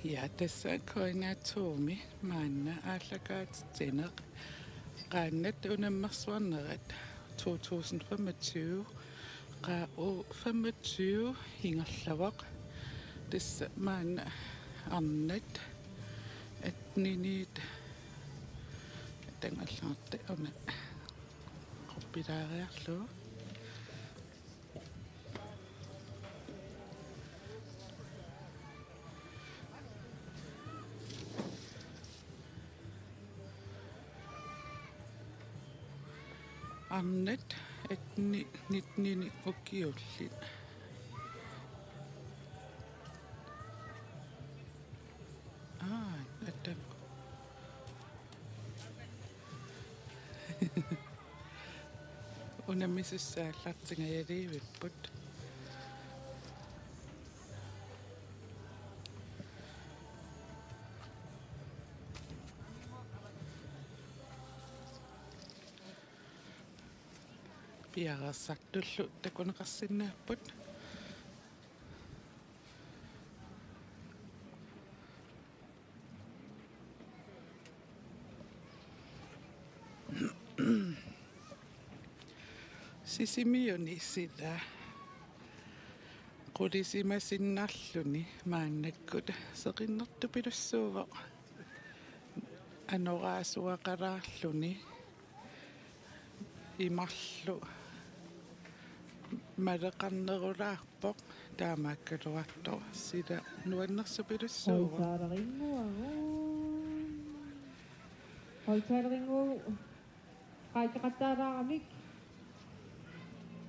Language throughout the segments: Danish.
Ja, tässä koinaatsuumi maanna aallakaatitsinaq qaannat unammarsuarnerat 2025 qaa'u 25 hingerlavaq tassa maanna arnat atniniit tangallaarta una qoppilaariarlu arnat nitnini ukiullit atam unamissaаллартингаяливиппут piarassartullu takuneqarsinnaapпут sisimiuni sila qulisimasinnaarluni maannakkut seqinnertupilussuuvoq anoraasuaqaraarluni imarlu maleqarnerulaarpoq taamaakkaluartor sila nuannersupilussuuvoq Hoitaaringu qaitaqattaaraaramik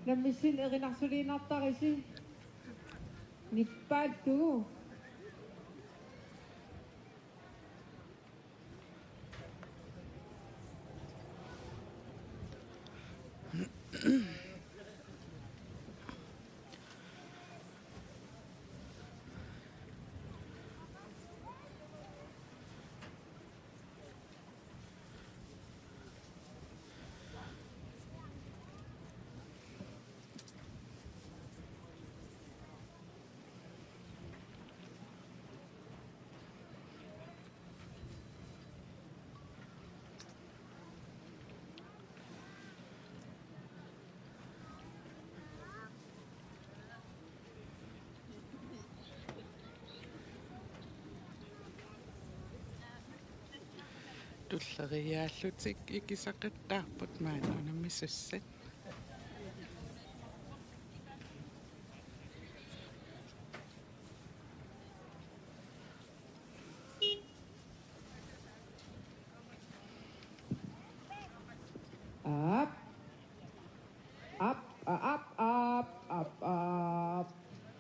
lammissin erinarsuliinartarisi nippaattugu tulleriaallutik ikisaqattaarput maana unammissussat up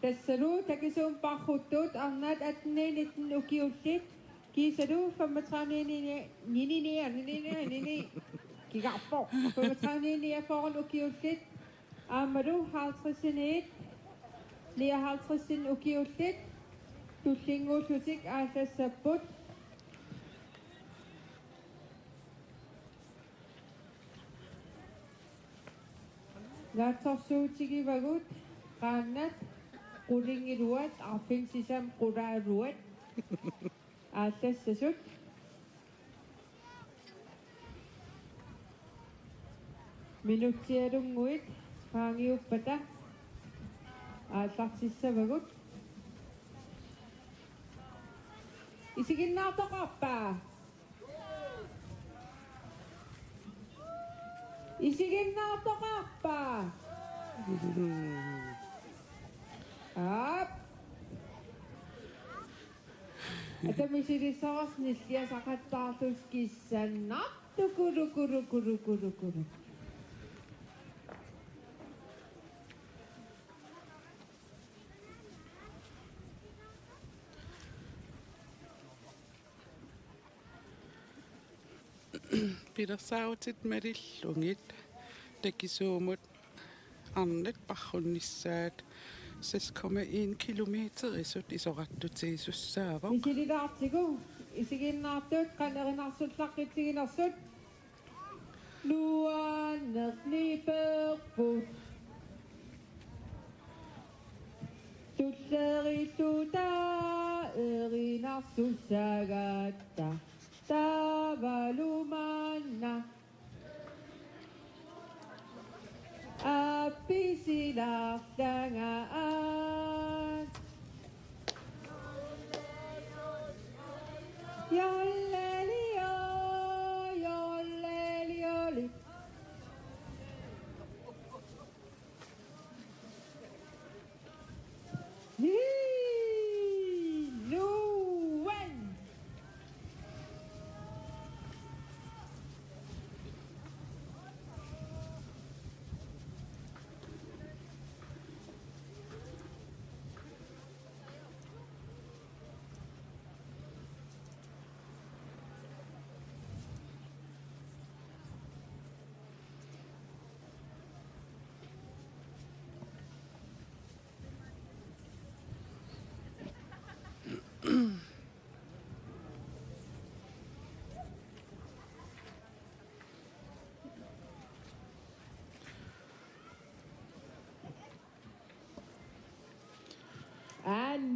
tassalu takisuum parruttut arnaat atniinitn ukiullit kiisalu 35 kigarpo 35 foran ukiullit aamalu 50 59 ukiullit tullinguullutik aallassaput laatsorsuutigivagut qaannat qulingiluat arfinsisam qulaaluat ааllaссасут минутсиалунгуит хаангиуппата ааллартиссавагут исигиннаартоқарпаа ап атамисилисарас ниллиасақаттаарлус киссаннарту курукурукурукурукуру pilersaarutit malillungit takisuumut arnat parrunnissaat 6,1 kilometer isut isorattutiisussaavoq мисилилаартигу исигиннаартуут канеринарсуллаққитсигинерсут луаннерниперпут ту Tullerituta erinarsussagatta tavalumanna appisilahtangaan jollelio jollelioli Luen.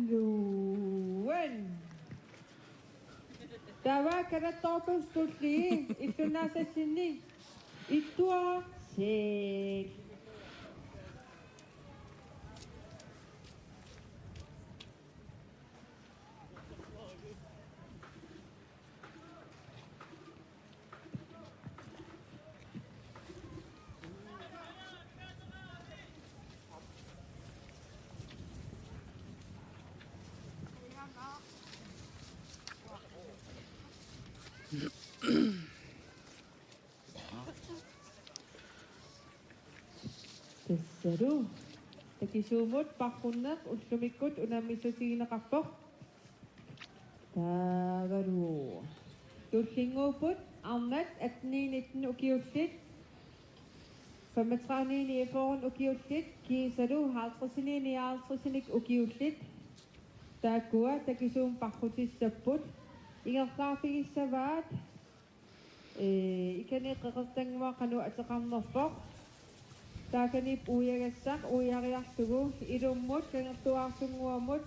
Luen. Tawa kada topos tutli itu nasa sini itu sek Seru. Takisumot, pakunak, uslumikot, unamisusing nakapok. Tagaru. Tulsingopot, amat at ninit nukiusit. Pamatsani ni efon ukiusit, kisaru, halsosini ni halsosinik ukiusit. Takua, takisum pakutis saput. Ingat kaping sabat. Ikanit kakastang mga kanu at sakang mafok. Takanip uyagasak, uyagayak tugo, irumot, kaya tuwak sumuamot,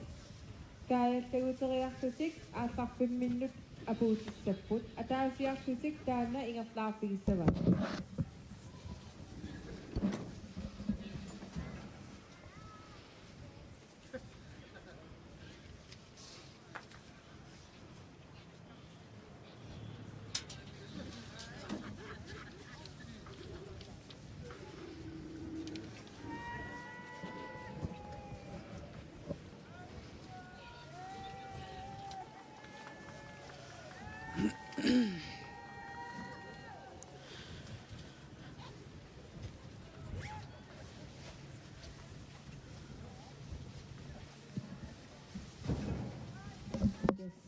kaya tagutariyak susik, at 10 minut apusis saput, at asiyak susik, dana ingat laping sabat.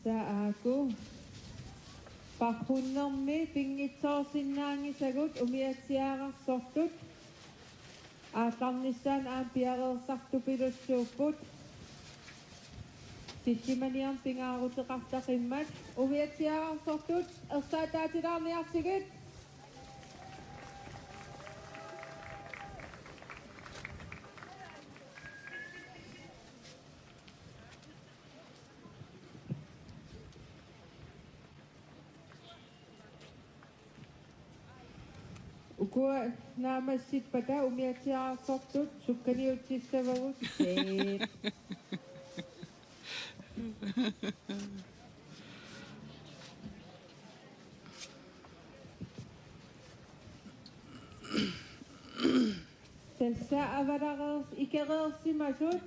Sa ako, pakunang me, pingit sosin nangi sagot, umiyak siyarang sotut, at kamnisan ang piyaral sakto pilos suput, sisimani ang pingaro sa kastakimat, umiyak siyarang sotut, sa dati namin ang sigit. Ukua na masjid pada umiyak siya sotut sukani ucis sa bagus set. Selsa avaragas ikagal si masud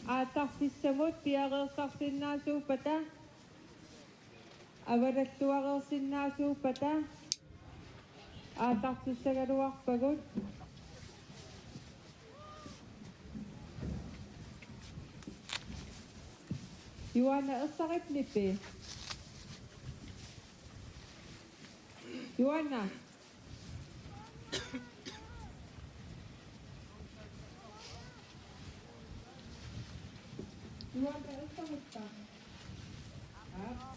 atak si samut piagal saksin nasu pada avarat tuagal sin nasu pada atak susagaruak pagod. Yuana sakit nipe. Yuana. Yuana sakit pa. Ah.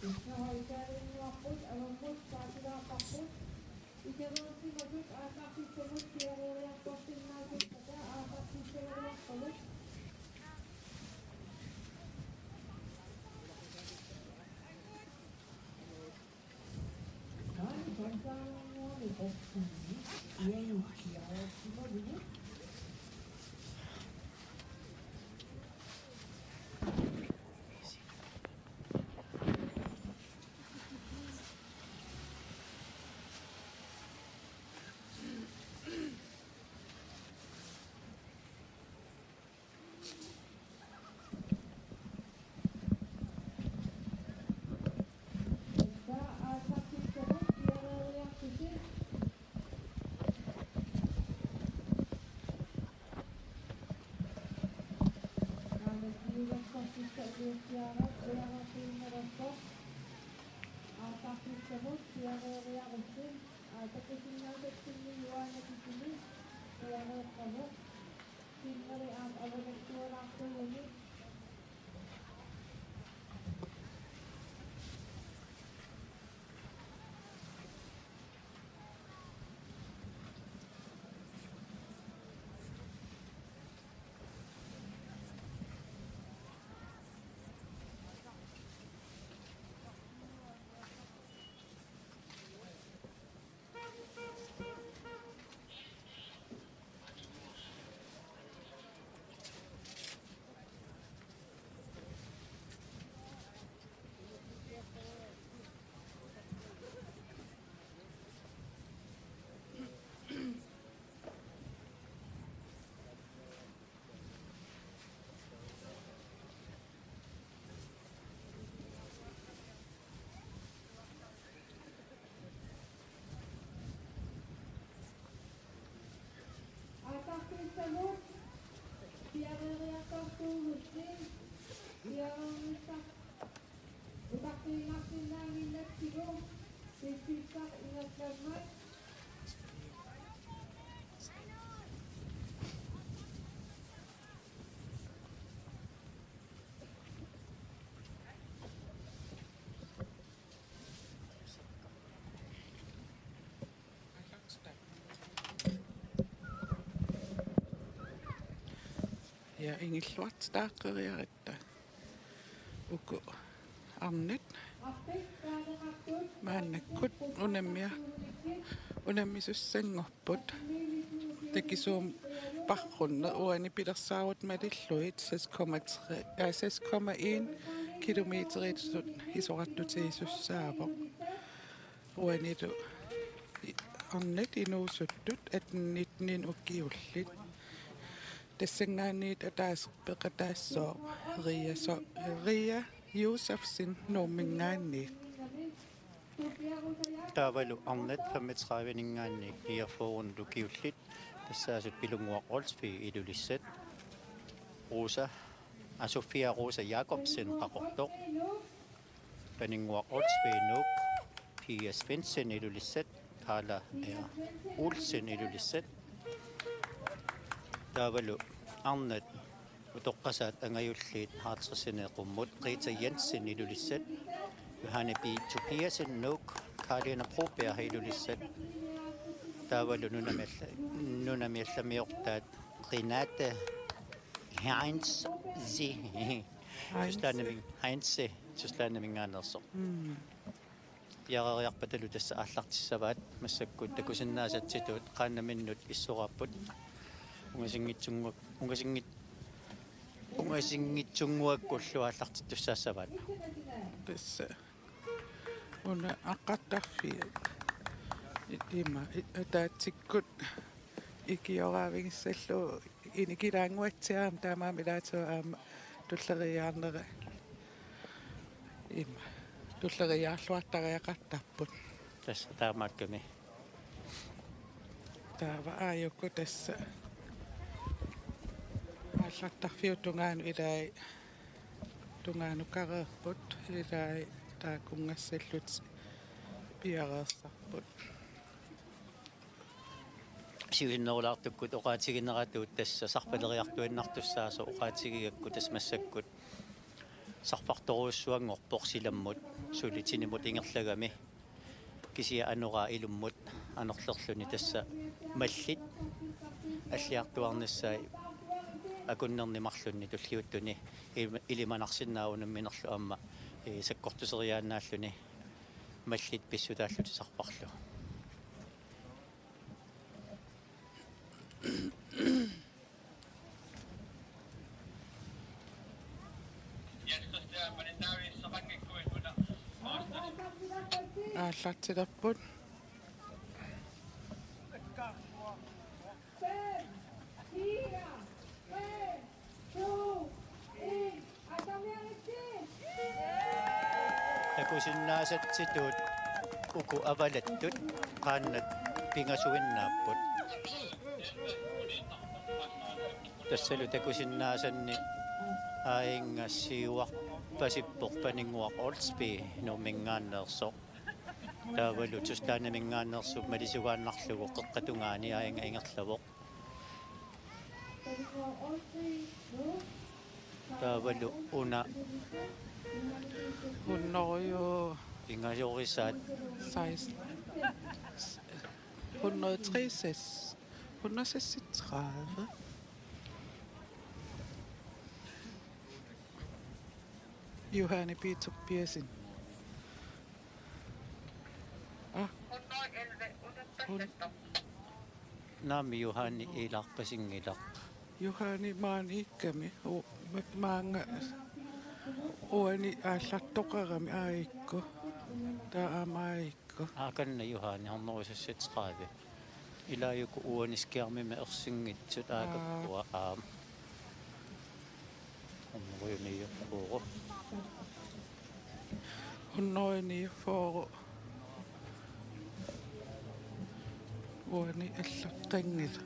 Nahawarin wakot, awamot, pasira pakot. Ikaroon si Magut, atak si Samut, kaya rin ang kosin natin pada, atak si Samut, palut. Ja ingilluat staaqqeriaritta uku arnit maannakkut unammisussanngorput takisuum parrunner uani pilersaarut malilluit 6,1 kilometerit isoqartutigissussaavoq uanilu arnit inuusuttut atnitnin ukkiullit тассангаанниит атаасерпеқатаассоо риа Josefsen номингаанни Tavalu arnat 35-ningaanni iarfoorun lukiullit tassaasut pilunguaqorlsfi ilulissat Sofia Rosa Jacobsen qaqortoq paninguaqorlsfi nuuk Pia Svensson ilulissat Carla Olsen ilulissat Tavalu arnat utoqqasaat angajulliit haartsersineeqummut Rita Jensen ilulissat Johanne B. Tobiasen nuuk Karina Proberg ilulissat Tavalu nunamiallamiortaat Renate Heinze tuslaanamingaanersoq yarariarpatalu tassa аллартиссаваат массаккут такусиннаасатситуут qaannaminnut issoqarput ungasingitsunguakkulluaallартиттуссаассаваат тасса уна аққартарфи има атаатсиккут икиораавигиссаллу иникилаангуатсиаам таамаамилаатуа аама туллериаарнера има туллериаарлуартариақартарпут тасса таамаакками таава аайукку тасса аллартарфиутунгаану илаи тунгаану илаи таакунгассаллут пиареерсарпут сивиннерулаартуккут оqaатигинератуут тасса сарпалериартуиннартуссаасо оqaатигигакку тасмассаккут сарпарторуссуангорпорсиламмут сулитинимут ингерлагами кисия анораа илуммут анерлерлүни тасса маллит аллиартуарнассаа акуннернимарлунни туллиуттуни илиманарсиннаауна аама саккортусериаанааллуни маллит писсутааллути сарпарлу ааллартилерпут 5, 4, 3, 2, 1. Атамиаритси. Takusinnaasatituut uku avalattut qaannat pingasuinnaapпут tassalu takusinnaasanni ainggassiuarpasippoq paninguaq Ordsby numingaanneersoq taavalu tustaanamingaanneersup malisugaannarlugu qeqqatungaani ainga ingerlavoq taavalu una hunnorio ingajorisaat 136 Johanni Pietsuk Piesin. naami Juhani ilarpasingilaq Johanni maan ikkami maanga uani aallartoqarami aayikku taa amaayikku aakanna Juhani hornorusassatqaavi ilaayuku uaniskiarmima ersinngitsut aakaptua aam hornoruyuniyorpuuqu hunnoini fooru uani allaqqangila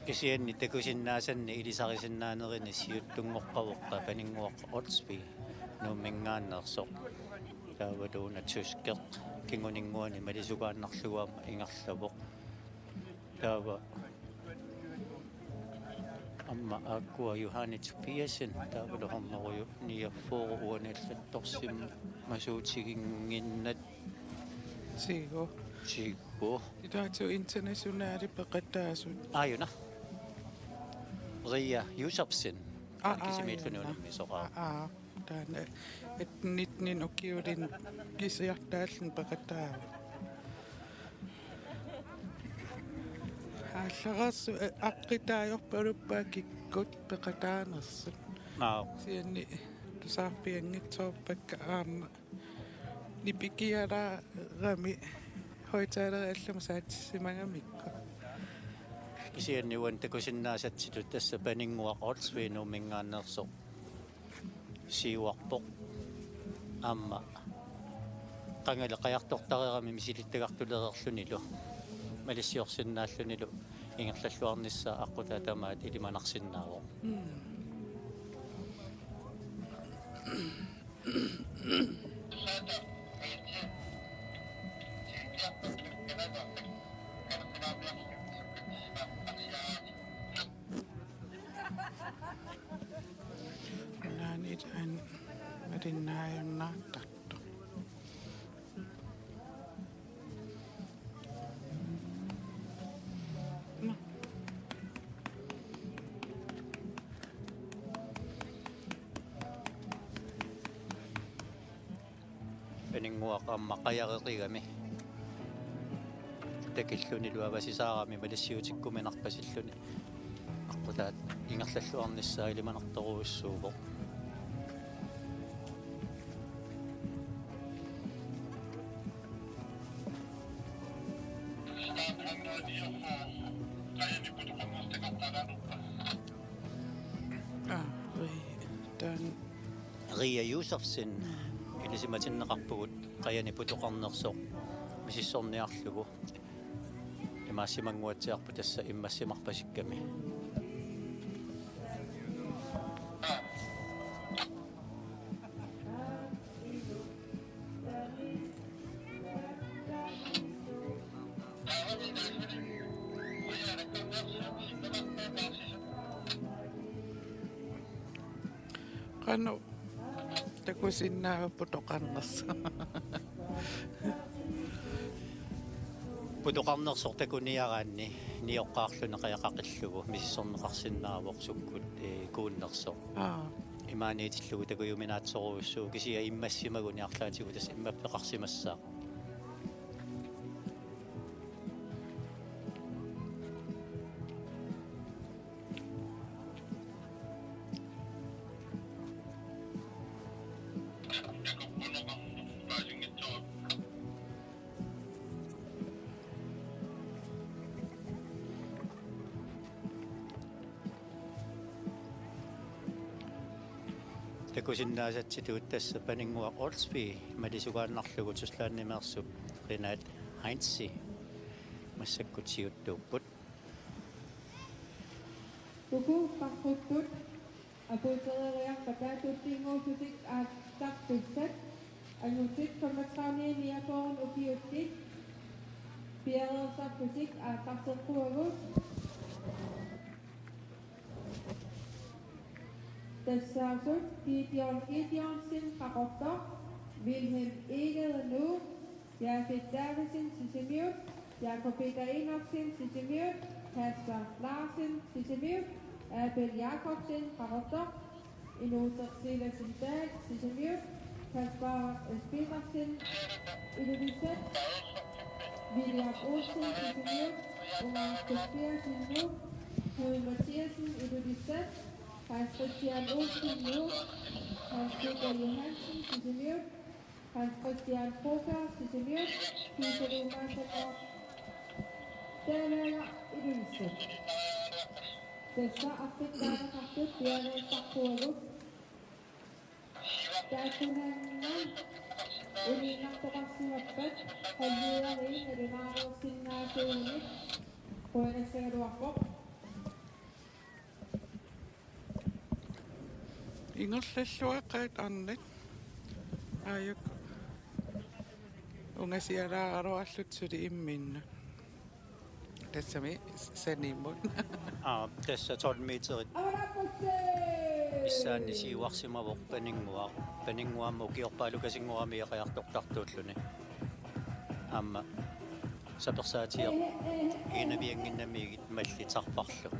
kisianni takusinnaasanni ilisarisinnaanerinni siuttungorqavoqqa paninguaq Ordsby nuummingaannersoq taavaluuna tuskeq kinguninguani malisugaannarluguama ingerlavoq taava amma aakkua Juhani Piasin taavalu hornoruyu niaffuuru uanillattorsim masuutiginginnat sigo siggu itaatu internationaali peqattaasut aayuna Ria Josefsen kisimiillunuunammisoqaa taana etnitnin ukiulin kisiartaallin peqattaa ааллерасу аққитаajorpaluppaa kikkut peqataanersut sianni tusаарpiangitsoorpakka aama nipikialaarami hoitaaleriallama saatsissimagamikku kisianniuan takusinnaasatsitut tassa paninguaq Ordsby nuummingaannersoq siuarpoq aamma qangala qajartortarerami misilittagartulererlunilu малиссиорсиннааллунилу ингерллуарнissaa аққутаатамаат илиманарсиннаавоқ naanit an marinnaajunnaartartu панингуақ аама қаяреқигами такиллунилу авасисаарами малиссиутиккуминарпасиллуни аққутаат ингерллуарнissaa илиманарторуиссуувоқ tan Ria Josefsen илисиматиннеқарпугут қаяни путоқарнерсоқ мисиссорниарлугу имаассимангуатсиарпу тасса иммассимарпасикками qanu takusinnaaputoqarnersa путоқарнерсоқ такуниараанни ниоққаарлуна қаяқақиллугу мисиссорнеқарсинаавоқ суккут кууннерсоқ имааниитиллугу такуюминаатсоруйуссуу кисия иммассимагуни арлаатигу тас иммаппеқарсимассаа такусиннаасатситут тасса панингуа Олсби малисугааннарлугу туслааннимеерсуп Ренат Хайнси массаккутсиуттууппут Tuku pakkuttut apuuteriariarpa taatuuttiinguussutik aattartussat angutit kommatrauniiniakoorun ukiuttik piareersartusik aattarseqquagut tassaasut kiitiornsin qaqortor Wilhelm Egelenu Jafet Davidsen sisimiut Jakob Peter Enoksen sisimiut Kasper Larsen sisimiut Abel Jakobsen qaqortor Inuter Siversen Berg sisimiut Kasper Petersen iludisat William Olsen sisimiut Ungar Kuspia sisimiut Knud Mathiasen iludisat Hans Christian Olsen nu Hans Peter Johansen sisimiut Hans Christian Kroger sisimiut Peter Johansen Täällä idylliset. Tässä afrikkalaisartut piareersartualut. Taakunanna uninartoqarsiwappat halluariin alunaaruussinnaasuunit qoinassaluarpoq. Ingorlalluaqaat arnat aayuk ungasialaaruarlutsuli imminnu tassami sanimmun тасса 12 метрит Avaraposse! исаанни сиуарсимавоқ панингуаама укиорпаалукасингуарами яқаяртортартууллуни аама саперсаатиер инавиангиннамигит маллитарпарлу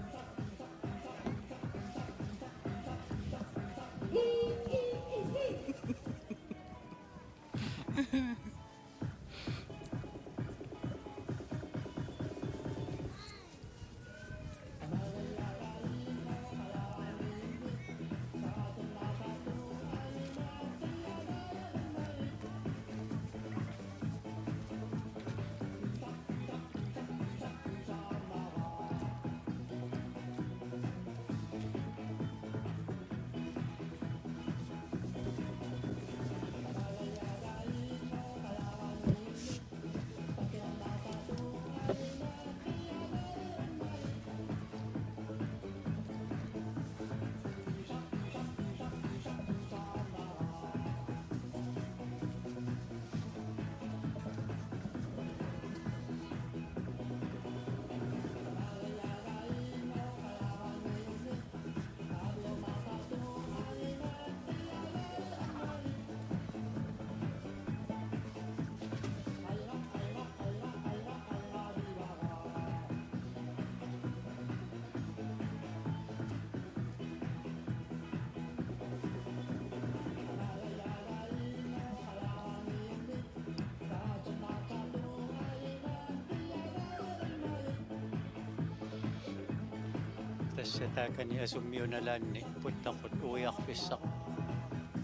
тасса таакани асуммиуналаанни путтақут уиарписсақ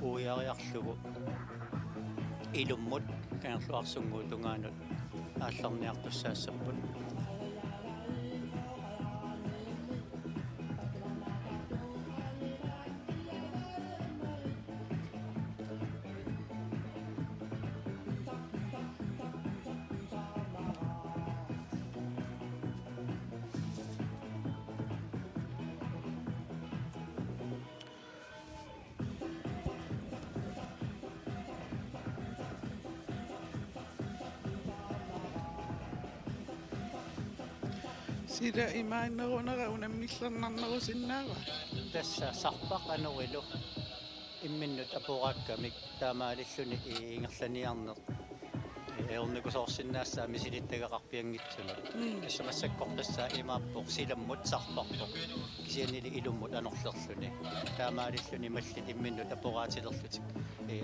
уиариарлугу илуммут канерлуарсунгуу тунгаанут аалларниартуссаассаппут sila imaannerunera unammillernernerusinnaava тасса сарпақ анерилу имминнут апорааккамик таамаалиллуни ингерланиарнеқ Eornikusoorsinnaassaa misilittagaqarpianngitsunut issamassakkortassaa imaappoq silamмут sarparpoq kisianili ilummut anorlerluni taamaalilluni mallit imminnut aporaatilerlutik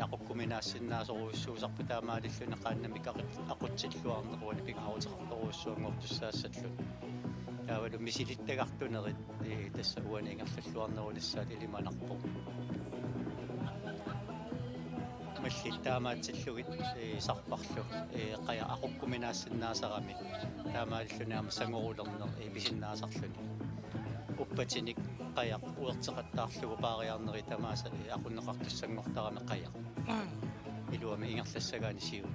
aqukkuminaassinnaasoruissuusarpu taamaalilluni qaannamik aqutsilluarneruani pingaarutaqartoruissuangortussaassallun taavalu misilittagartunerit tassa uaniingerlalluarnerulissaan ilimanarpoq малли таамаатсиллугит сарпарлу қая ақуккуминаассиннаасарамик таамааллуни аама сангорулернер писиннаасарлуни уппатиник қая уертеқаттаарлугу паариарнери тамааса ақуннеқартуссангортарами қая илуами ингерлассагаани сиу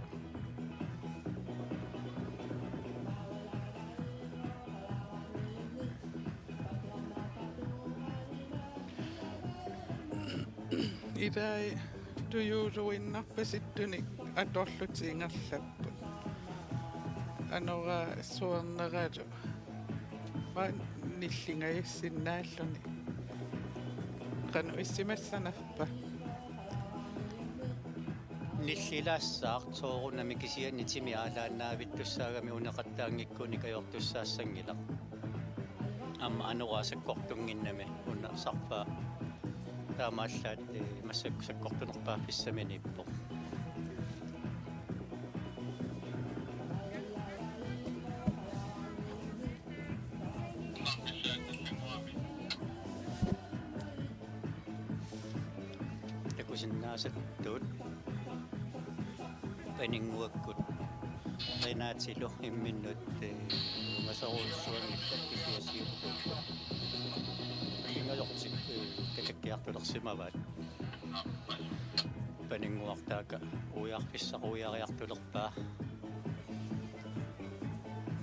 Idai tujuuruinnarpasittunik atorlutiingerlapput anora suerneralu va nillingajussinnaalluni qanu issimassanarpa ниллилаассаақ соорунами кисианни тими аалааннаавиттуссаагами унеқаттаангиккуни каёртуссаассангила амма анораасаккортунгиннами уна сарпа таамааллаат массаккортунерпаа фиссаминиппо такусиннаасаттуут панингуаккут ренаатилу имминнут масаруусsuangittat кисиасиуттуут ингалортик какаккиартулерсимаваат панингуартаака уяарписсақуяриартулерпаа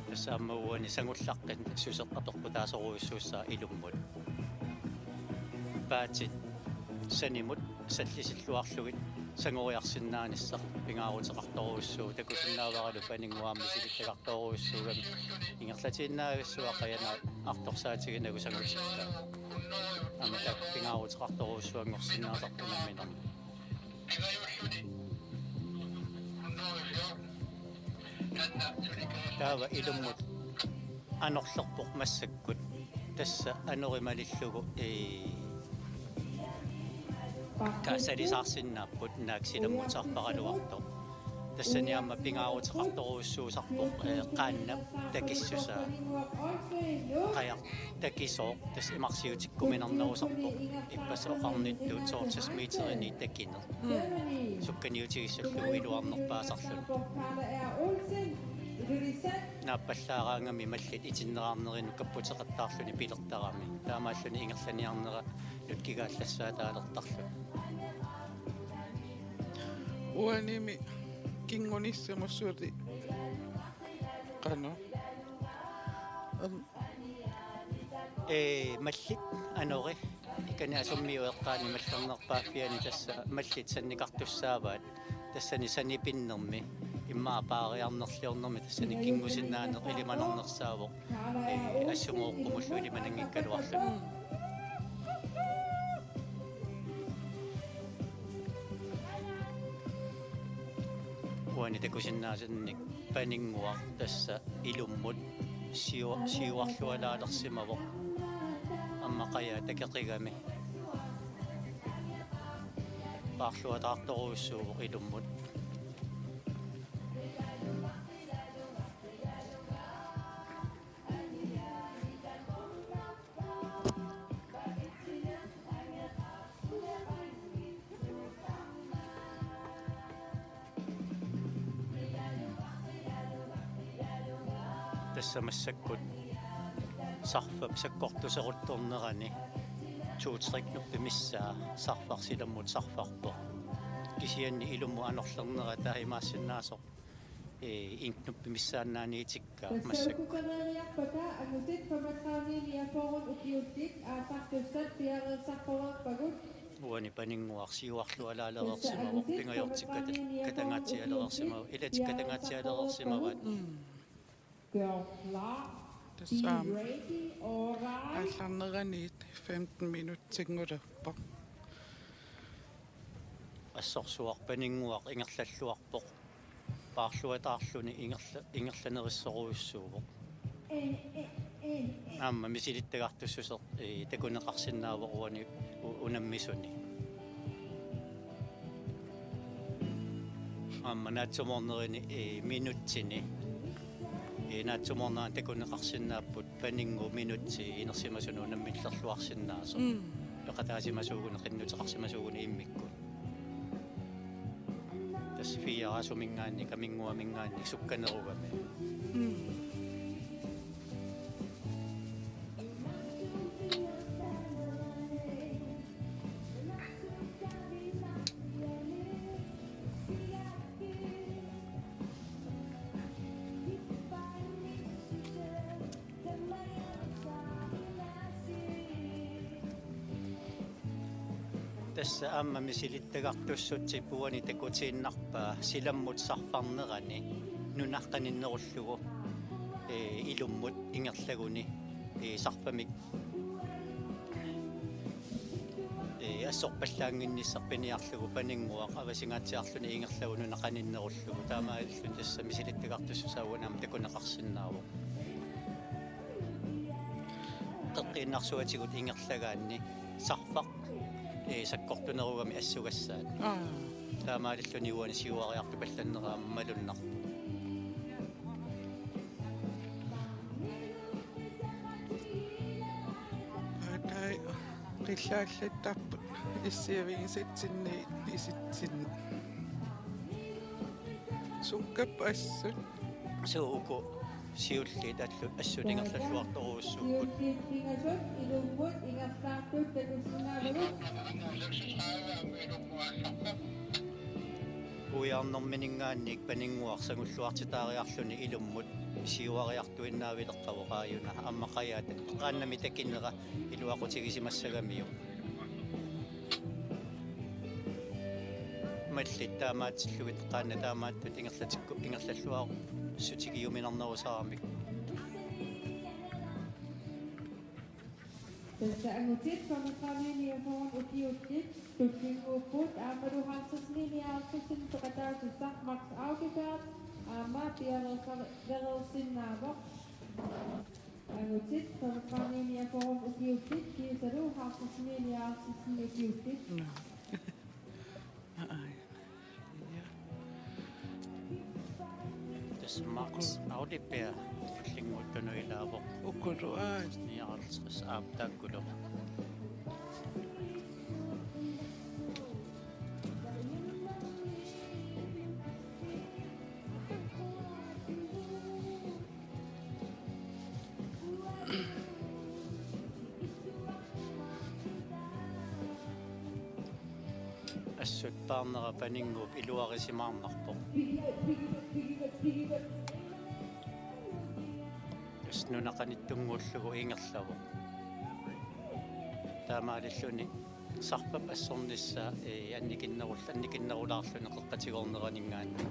тассааммауани сангуллаққин сусеққаторпу таасоруиссуусsaa илуммут паатит санимут саллисиллуарлугит сангориарсиннаанissaq пингаарутеқарторуиссуу такусиннааваралу панингуаамми силиттақарторуиссуугами ингерлатииннаагиссуа қаянаа арторсаатигинагу сангутикка амтак пингаарутеқарторуиссуангорсиннаасартунамминер таава илуммут анерлерпоқ массаккут тасса анерималиллугу каасалисаарсиннааппут нааксиламмутсарпаралуарто тассаниамма пингаарутеқарторуиссуусарпоқ qaannap такиссусаа қаяқ такисоо тас имарсиутиккуминернерусарпоқ иппасооқарниттуут соорсас миитерини такинер сукканиутигиссаллугу илуарнерпаасарлун нааппаллаараангами маллит итиннераарнерину каппутеқаттаарлуни пилертарами таамааллуни ингерланиарнера нуткигааллассаа таалертарлу уаними кингуниссамуссуути qanu маллит анори икани асуммиуэққаани маллернерпааффиани тасса маллит санникартуссааваат тассани санипиннерми иммаа паариарнерлиорнерми тассани кингусиннаанер илиманернерсаавоқ ассумооққумуллу илиманангиккалуарлу уани такусиннаасанник панингуар тасса илуммут сиуарлуалаалерсимавоқ аммақая такеқигами паарлуатаарторуиссуувоқ илуммут тассамассаккут сарфап саккортусерутторнерани туутрикнуппи миссаа сарфарсиламмут сарфарпо кисианни илумму анерлернера таимаассиннаасо инкнуппи миссаанаанитикка массаккукканериарпата агутит паматраунилиапорун укиуттик аасартуссат пиареерсарпорерпагут уани панингуарсиуарлуалаалерерсимавоқ пингайортикката катангаатсиалерерсимава илатиккатангаатсиалерерсимаваат тассаам алларнераниит 15 минуттингулерпо ассорсуар панингуақ ингерлаллуарпоқ paarluataarluni ingerlanerissoruissuuvoq aamma misilittagartussuseq takuneqarsinnaavoq uani unammisuni aamma naatsumornerini minutsini naatsumornaa takuneqarsinnaapput paningu minutsi inersimasunu unammillerluarsinnaaso yoqataasimasugune qinnuteqarsimasuгуни иммикку тас фиарасумингаанни камингуамингаанни сукканеругами tässä amma misilittagartussutsippuani takutiinnarpaa silammut sarfarnerani nunarqaninnerullugu ilummut ingerlaguni sarpamik assorpallaanginnissarpiniarlugu paninguaq avasingaatiarluni ingerlagu nunaqaninnerullugu taamaallun tassa misilittagartussusauunam takuneqarsinnaavu qeqqiinnarsuatigut ingerlagaanni sarfaq sakkortunerugami assugassaat taamaalluni uani siuariartu pallanneraa malunnerpu atai qillaallattarput issiavigisatsinni isitsinni sukkappa assun suuku siulliit assuningerlalluartoruussuukkut Siulliittingasut ilummut ingersaartut takussinnaavaguk uiarnerminingaannik paninguarsanulluartitaariarluni ilummut siuariartuinnaavileqqavoqaajuna ammaqajaat qaannami takinnera iluaqutigissimassagamiu mallit taamaatsillugit qaanna taamaattut ingerlalluaq sutigiuminarnerusaarmik Tässä angutit kamikaaminiafoon utiuttit tutkinguupput aamaluhansasniniaaltusin tuqataasusaq maks aukisaat aama pianersinnaavoq angutit kamikaaminiafoon utiuttit kiisalu hansasniniaaltusin utiuttit tässä maks audipea linguuttunuilaavoq ukuruaat niaralsqas aaptaakkulo assut paarnera paninguup iluarisimaarnarpoq nunaqanittunguullugu ingerlavoq taamaalilluni sarpap assornissa annikinnerulaarluni qeqqatigorneraningaanni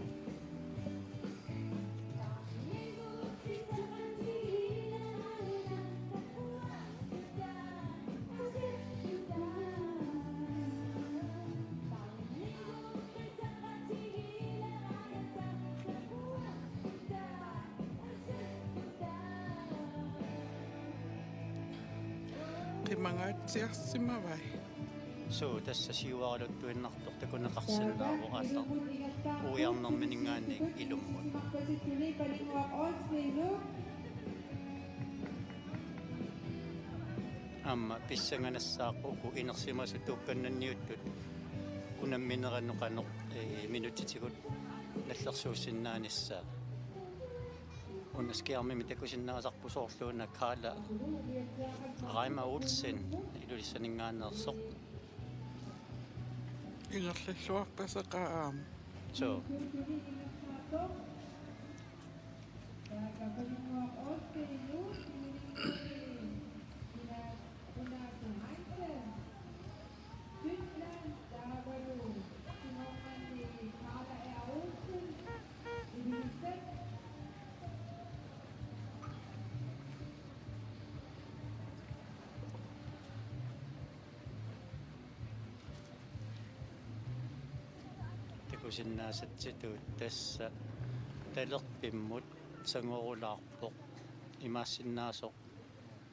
qimangaatsiarsimavai suu tässä siuaraluttuinnartoq takuneqarsinnaaru aallar uiarnerminingaanni ilummut amma pissanganassaaqquku inersimasu tuukkannanniuttut unamminerannoqanoq minutitigut nallersuussinnaanissa unnaskiarmimi takusinnaasarpusoorluuna kaala Raima Olsen ilulissaningaannersoq ingerlalluarpasaqaam so takusinnaasatsituut tässä Talerpimmut sangorulaarpoq imaasinnaasuq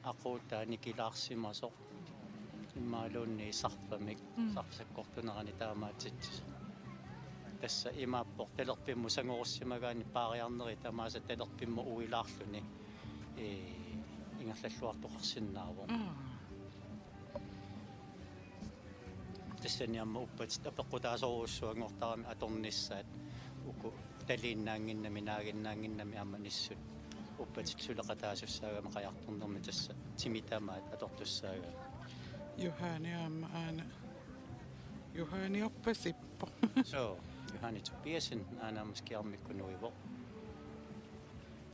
aquutaani kilaarsimasoq immaaluunni isarpamik sarpsakkortunerani taamaatitsis tassa imaappoq talerpimmu sangorussimaгаани paariarneri tamaasa talerpimmu uilaarluni ingerlalluartoqarsinnaarvoq тассани амма уппатит апеққутаасоруссуангортарами аторнissaat уку талииннаангиннами наагиннаангиннами амма ниссут уппатит сулеқатаасуссаагама қаярторнерми тасса тимитамаат атортуссаага Juhani amma aana. Juhani oppasippo. so Juhani Tobiasen aanaamaskiarmikkunuivoq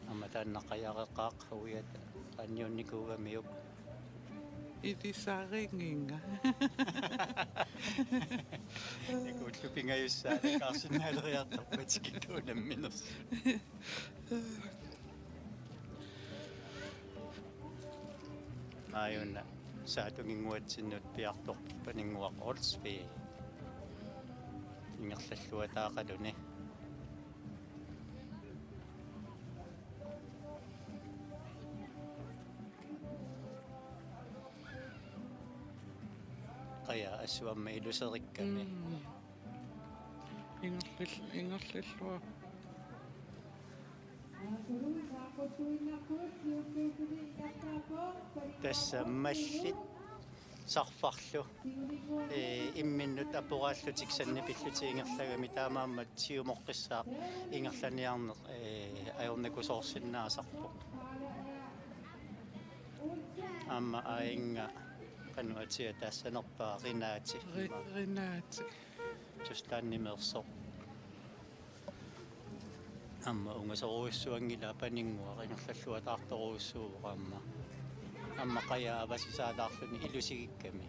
amma taannaqajareqaaq huiat qaanniunnikuugamiuk Itisaaringinga. Ikuullupingajussaa kaarsinnaaleriartarpatikituunamminers Ayunna saatungingguatsinnut piartorpaninguaq Olsby ingerlalluataaqaluni qaya assuamma iluserikkami Ingerlillua. tassa mallit sarfarlu imminnut apuraallutik sannipillutiingerlagami taamaammat siumoqqissaa ingerlaniarneq ajornakusoorsinnaasarpoq amma ainga qanuatia taassanerpaa rinaati Renate. tustaannimersoq amma ungasoruissuangila paninguaq ingerlalluataartoruissuuq amma qaya avasisaalaarluni ilusigikkami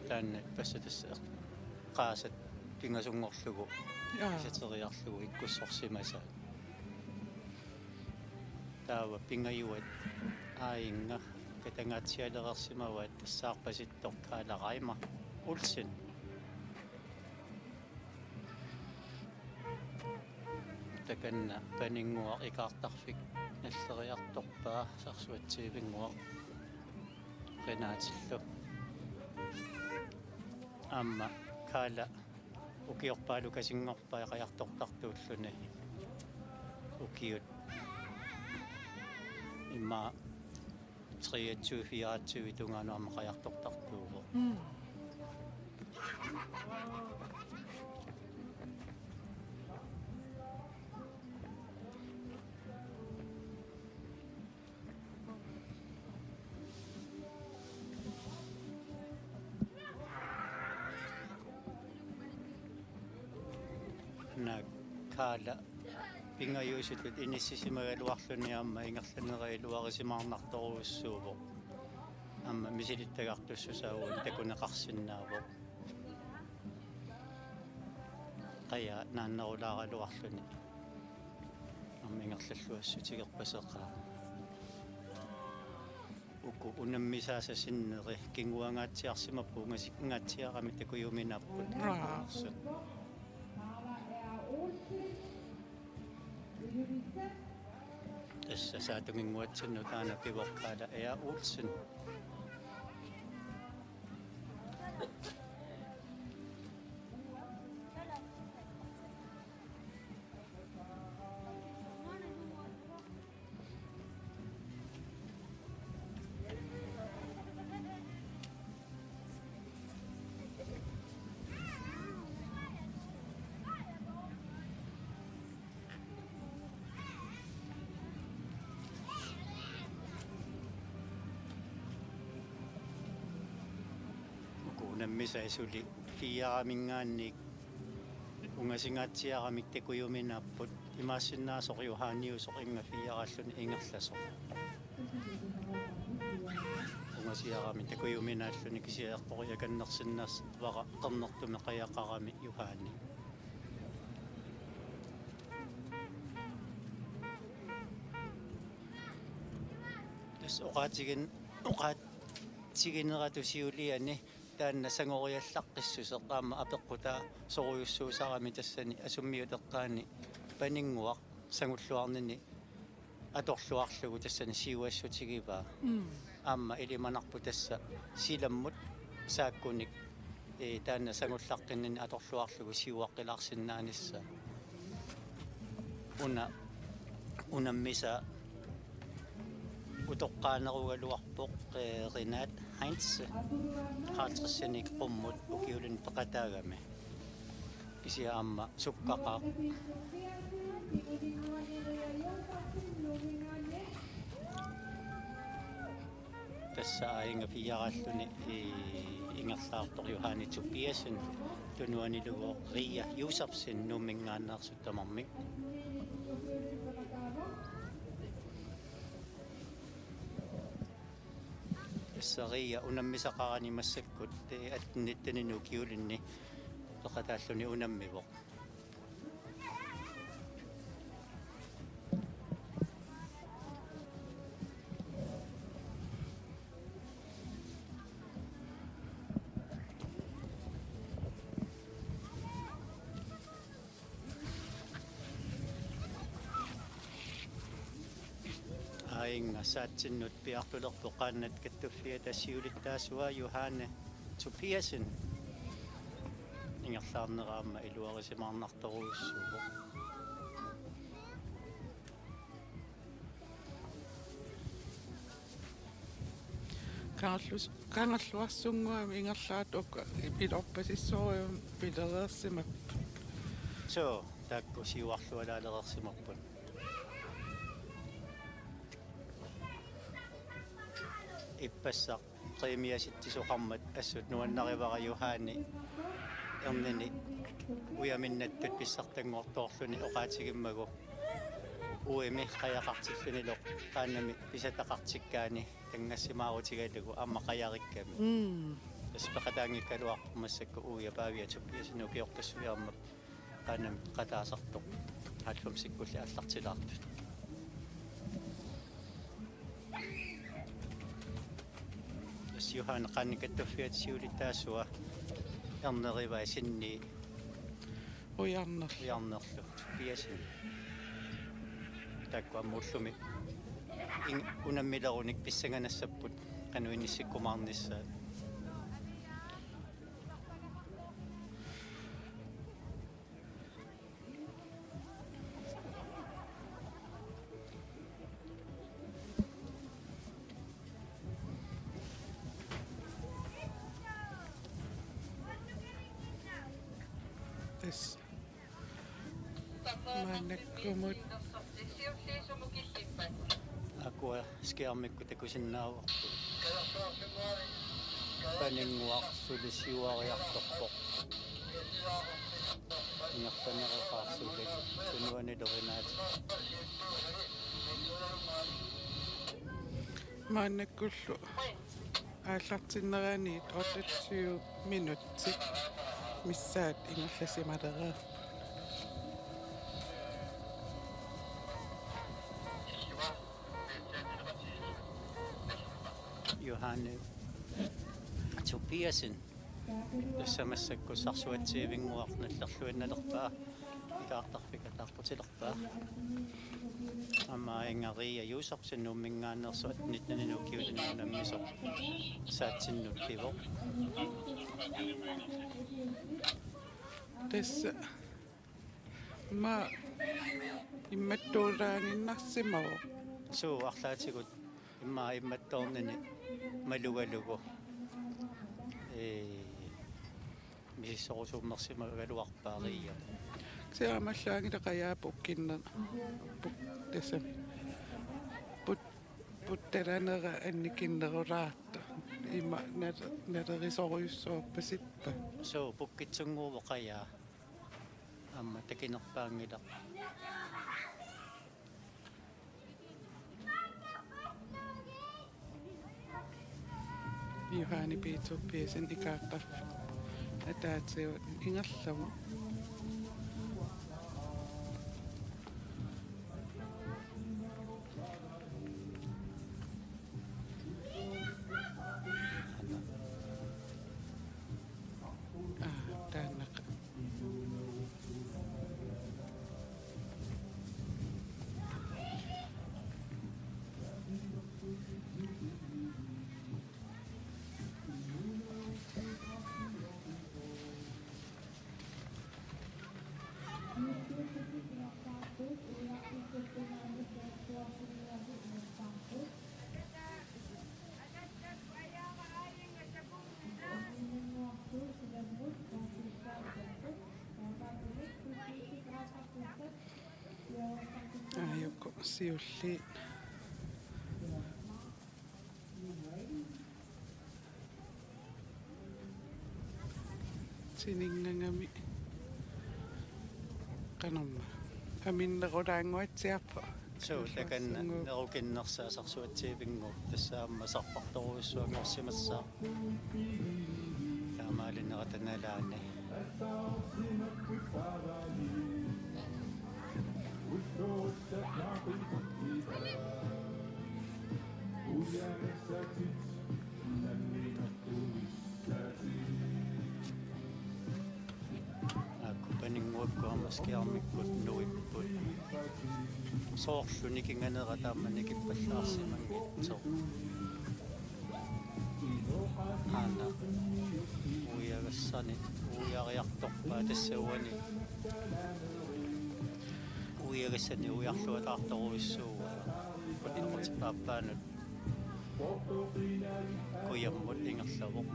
taanna passatassa qaasat pingasungorlugu sateriarlugu ikkussorsimasa taava pingajuat aayinga katangaatialerersimawaat tassaarpasittorkaalaraima ulsin takanna paninguaq ikaartarfik nalleriartorpaa sarsuatsiivinguaq qinaatillu amma kaala ukiorpaalu kasingorpaa qajartortartuulluni ukiut imma 23 tungaanoama qajartortartuuvo na kaala pingajuusutut inissisimagaluarluni amma ingerlanerailuarisimaarnartoruussuuvo amma misilittagartussusauun takuneqarsinnaavoq qaya naannarulaaraluarluni amma ingerlalluassutigerpaseqaa uku unammisaasa sinneri kinguangaatsiarsimappu ngatsiarami takuyuminapput tassa saatungingguatsinnu taana pivorqaala ea Olsen nammisaisuli kiaramingaannik ungasingaatiaramik takuyuminapput imaassinnaasoq Juhaniusoq ingafiaralluni ingerlasoq ungasiarami takuyuminaalluni kisiartoriakannersinnaarvara qernertume qajaqarami Juhani tas oqaatigineratusiuliani taanna sangoriallaqqissuseq aama apeqqutaa soruyussuusarami tassani asummiuteqqaani панingуақ сангуллуарнини аторлуарлугу тассани сиуассутигива аама илиманарпу тасса силаммут сааккуник таана сангуллартиннини аторлуарлугу сиуаққилаарсиннаанисса унаммиса утоққаанеругалуарпоқ Renat Heinz хаалтерсаник qumмут укиулин пеқатаагами кисиаама суккақаа тасса аинга фиараллуни ингерлаарtor Johanni Tobiasen тунуанилугоо Ria Josefsen нуммингааннаарсуттамармик Ria unammisaqarani massakkut atnittaniinu kiulinni peqataalluni unammivoq Inga saatsinnut piartulerpo qaannat kattuffiga tassiulittaasua Johanni Tobiasen ingerlaarneraamma iluarisimaarnartoruussuuvo Kangalluarsunguami ingerlaat ukka ilorpasissorium pilereersimap so taakku siuarlualaalerersimarpun ippassaq qiimiasittisoqarmat assut nuannarivara Johanni ernini uyaminnattut pissartanngortoorluni oqaatigimmagu uimi qayaqartilluniloq qaannami pisataqartikkaani tangassimaarutigalugu amma qayarikkami таспеқатаангиккалуарпумассакку уяпаавиа туппиасину киортассуиарма qaannami qataasartoq хааллумсиккулли аллартилаартут Johanni qannikattuффиат сиулиттаасуа эрнерива синни уярнерлу пиасин таккуаммуллуми унаммилеруник писсаганассаппут кануинниссиккумаарнissaа Manekkumut Aqua skiarmikku takusinnaavaqtu paninguarsulisiuariartorpoq ingertanereqaarsulik tunuanilorinaat Manekkullu ааллартиннераани 37 минутсик миссаат ингерласималераа Johanni Tobiasen тассамассакку сарсуатсиивингуарналлерлуинналерпаа икаартарфикатаарпутилерпаа амма Ria Josefsen нуммингаанерсу атнитнанину киулиннаммисо саатсиннут пиво тасса ма имматтуулааниннарсимаво суу арлаатигут имматторнини малугалугу мисорусуммерсимагалуарпаария сиамаллаангилеқаяапук кинна пук тасса путталанера анникиннерулаарта има налерисоруйуссууппасиппа соо пуккитсунгуувоқая амма такинерпаангила Johanni Tobiasen ikaartar атаатсиу ингерлаву тааннаqa siulliin siningangami qanarma aminnerulaanguatsiarpa so takan nerukinnersaasarsuatsiipingu tassaamma sarpartoruissuangorsimassaa taamaalinneratanaalaani akkupaninguakkuarmaskiarmikkut nuipput soorluni kinganera taammanikippallaarsimangitso aana uiagassani uiariartorpaa tassauani uiagassani uiarluataartoruissuuga paappaanut kuyammut ingerlavuq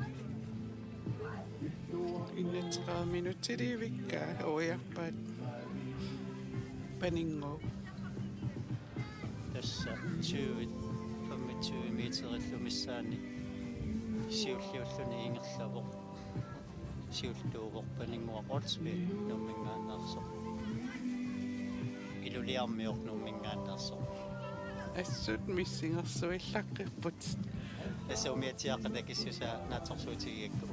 innateqaaminutsiliivikkaa uiarpaat paningu tassa 25 meterillumissani siulliulluni ingerlavuq siultuuvoq paninguaqortspi nummingaannersoq iluliarmiornummingaannersoq assut missingersuillaqqipпут тассаумиатиаққатакиссуса нааторсуутигиакку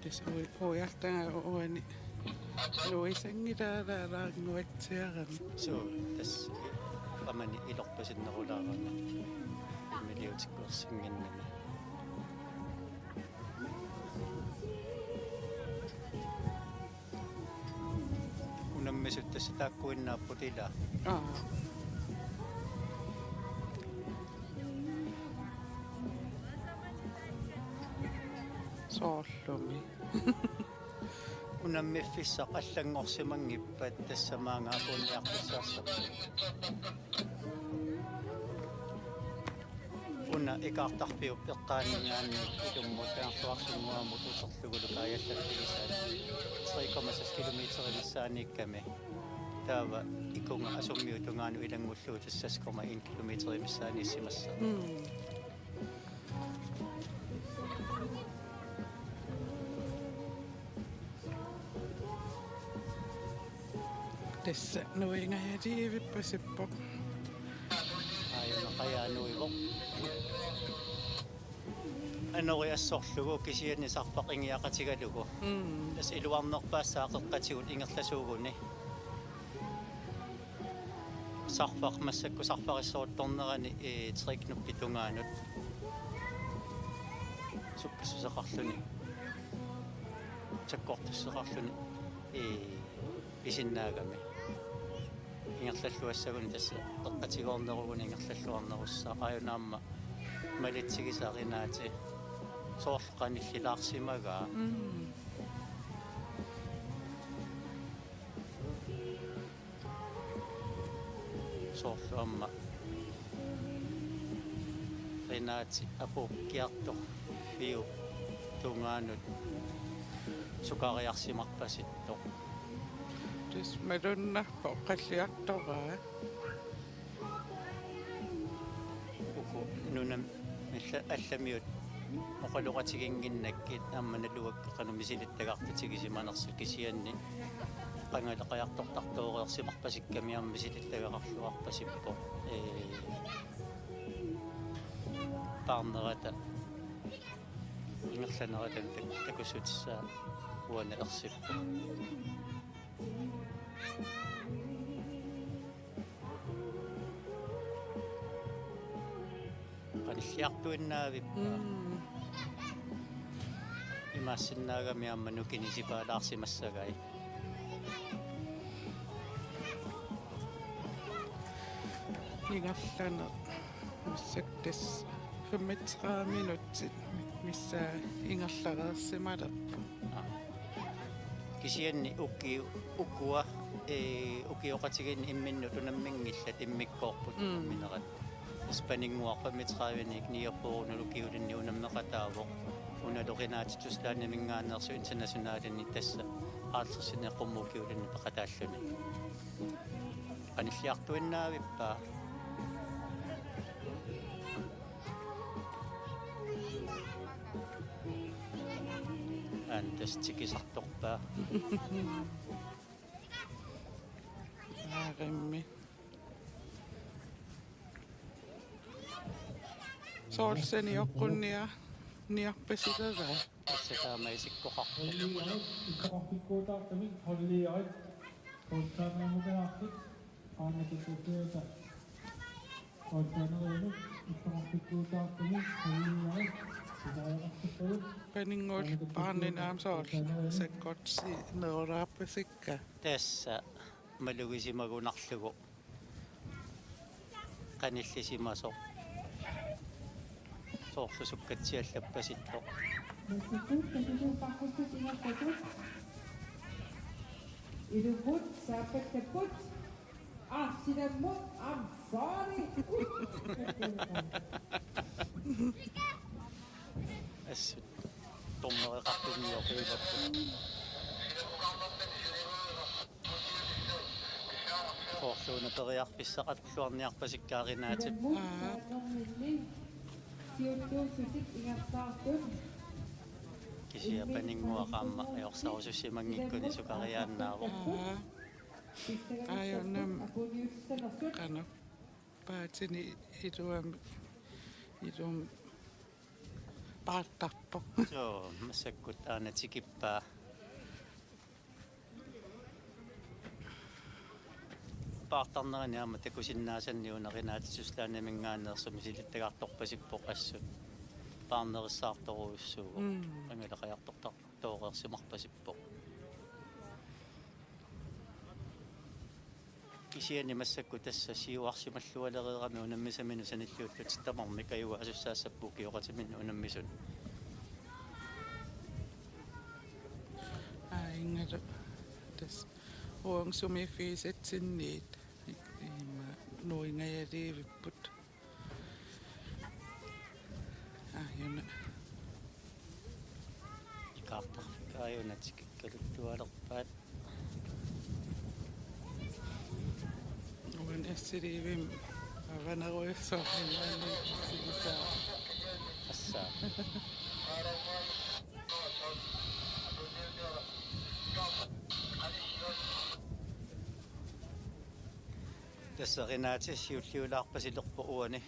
tisui uiartanga uani luisangilaalaalaaranguatsiarami so тас памани илорпасиннерулаарами милиутиккуерсингиннами унаммисут тасса тааккуиннааппутила соорлуми унаммиффиссаа аллангорсимангиппат тассамаангаапуниартуссаарсап уна икаартарпиу пеққаанингаани илуммутаартуарсунгуамут усерлугулу каяллаттигисаа 3,6 километеримиссааникками таава икунга асуммиутунгаану илангуллуу тассаскорма 1 километеримиссааниссимасса тасса нуингаяатигивиппасиппо qajaanuivoq анериассорлугу кисианнисарпақ ингиақатигалугу тас илуарнерпаассаақеққатигут ингерласуугуни сарпақ массакку сарпариссоорторнерани трикнуппи тунгаанут суккассусеқарлуни таккортуссеқарлуни исиннаагами ингерллуассагуни тасса эққатигоорнеругуни ингерллуарнерусsaa аюнаамма малитсигисаринаати соорлқаниллилаарсимагаа соорлуамма ренаати апуккиартор фиу тунгаанут сукариарсимарпаситто тис малуннарпо қаллиартораа уку нунам алламиут оқалуқатигингиннаккит аамманалуаккеқану мисилиттагартитигисиманерсу кисианни qangalaqajartortartuureersimarpasikками аама мисилиттагақарлуарпасиппо парнерата ингерланерата такусутиссаа уанеерсиппо qanilliartuinnaavippa имаассиннаагами аама нукинисипаалаарсимассаgai ингерлана массактас 35 минутсит мисsaa ингерлареерсималерпу Kisianni ukkua ukiuqatigiin imminnut unamminngillat immikkoorput minerat ispaninguarpa mitravinik niorporunulu kiulinni unammeqataavoq unaluqinaatituslannimingaannersu internationaalini tassa aallersineqqummu kiulinni paqataalluni qanilliartuinnaavippa antas tikisartorpaa aarimmi soolseni oqqunnia niarpasileraa тассатаамаисиккоқарпу иккоқарпиккуутаартами холлиарит оттаанамукаартик аанакиккуутиута оттаанерину иккоқарпиккуутаартами холлиарит сисариақарпиттагут панингуул паарнinaam sool sakkotsi neeraappasikka тасса малугисимагунарлугу qanillisimasoq soorlusukkatsiallapпаситто Mesut kasih pakutut ingat patut. Idumut sampai teput. Ah, sudah mut. I'm sorry. ассут томмеқартунниоқиваппу соорлууна периарписсақатлуарниарпасиккаарinaatip Siutu susit ingat patut. кисиапанингуақаама аёрсарусуссимангиккуни сукариааннаавоқ Ayunam kanu paatini idum paattarpoq соо массаккут аанатикиппаа paartarnerani aama takusinnaasанниунерinaatисуслаанамингаанерсуми силиттагаarторпасиппоқ ассут паарнерissаарторуйуссууго ангалақаяртортар тоорерсимарпасиппоқ кисиани массакку тасса сиуарсималлуалереерами унаммисамину саниллуутлут тамарми каюа асуссаассаппу киоқатимин унаммисун aingatu tas uangsumi fiisatsinniit ima nuingajaliivipput ayuna икаартарфикааюнатиккалуттуалерпаат uan assiliivim avaneruissornimaani sigisaa ассаа тассарinaati сиуллиулаарпасилерпу уани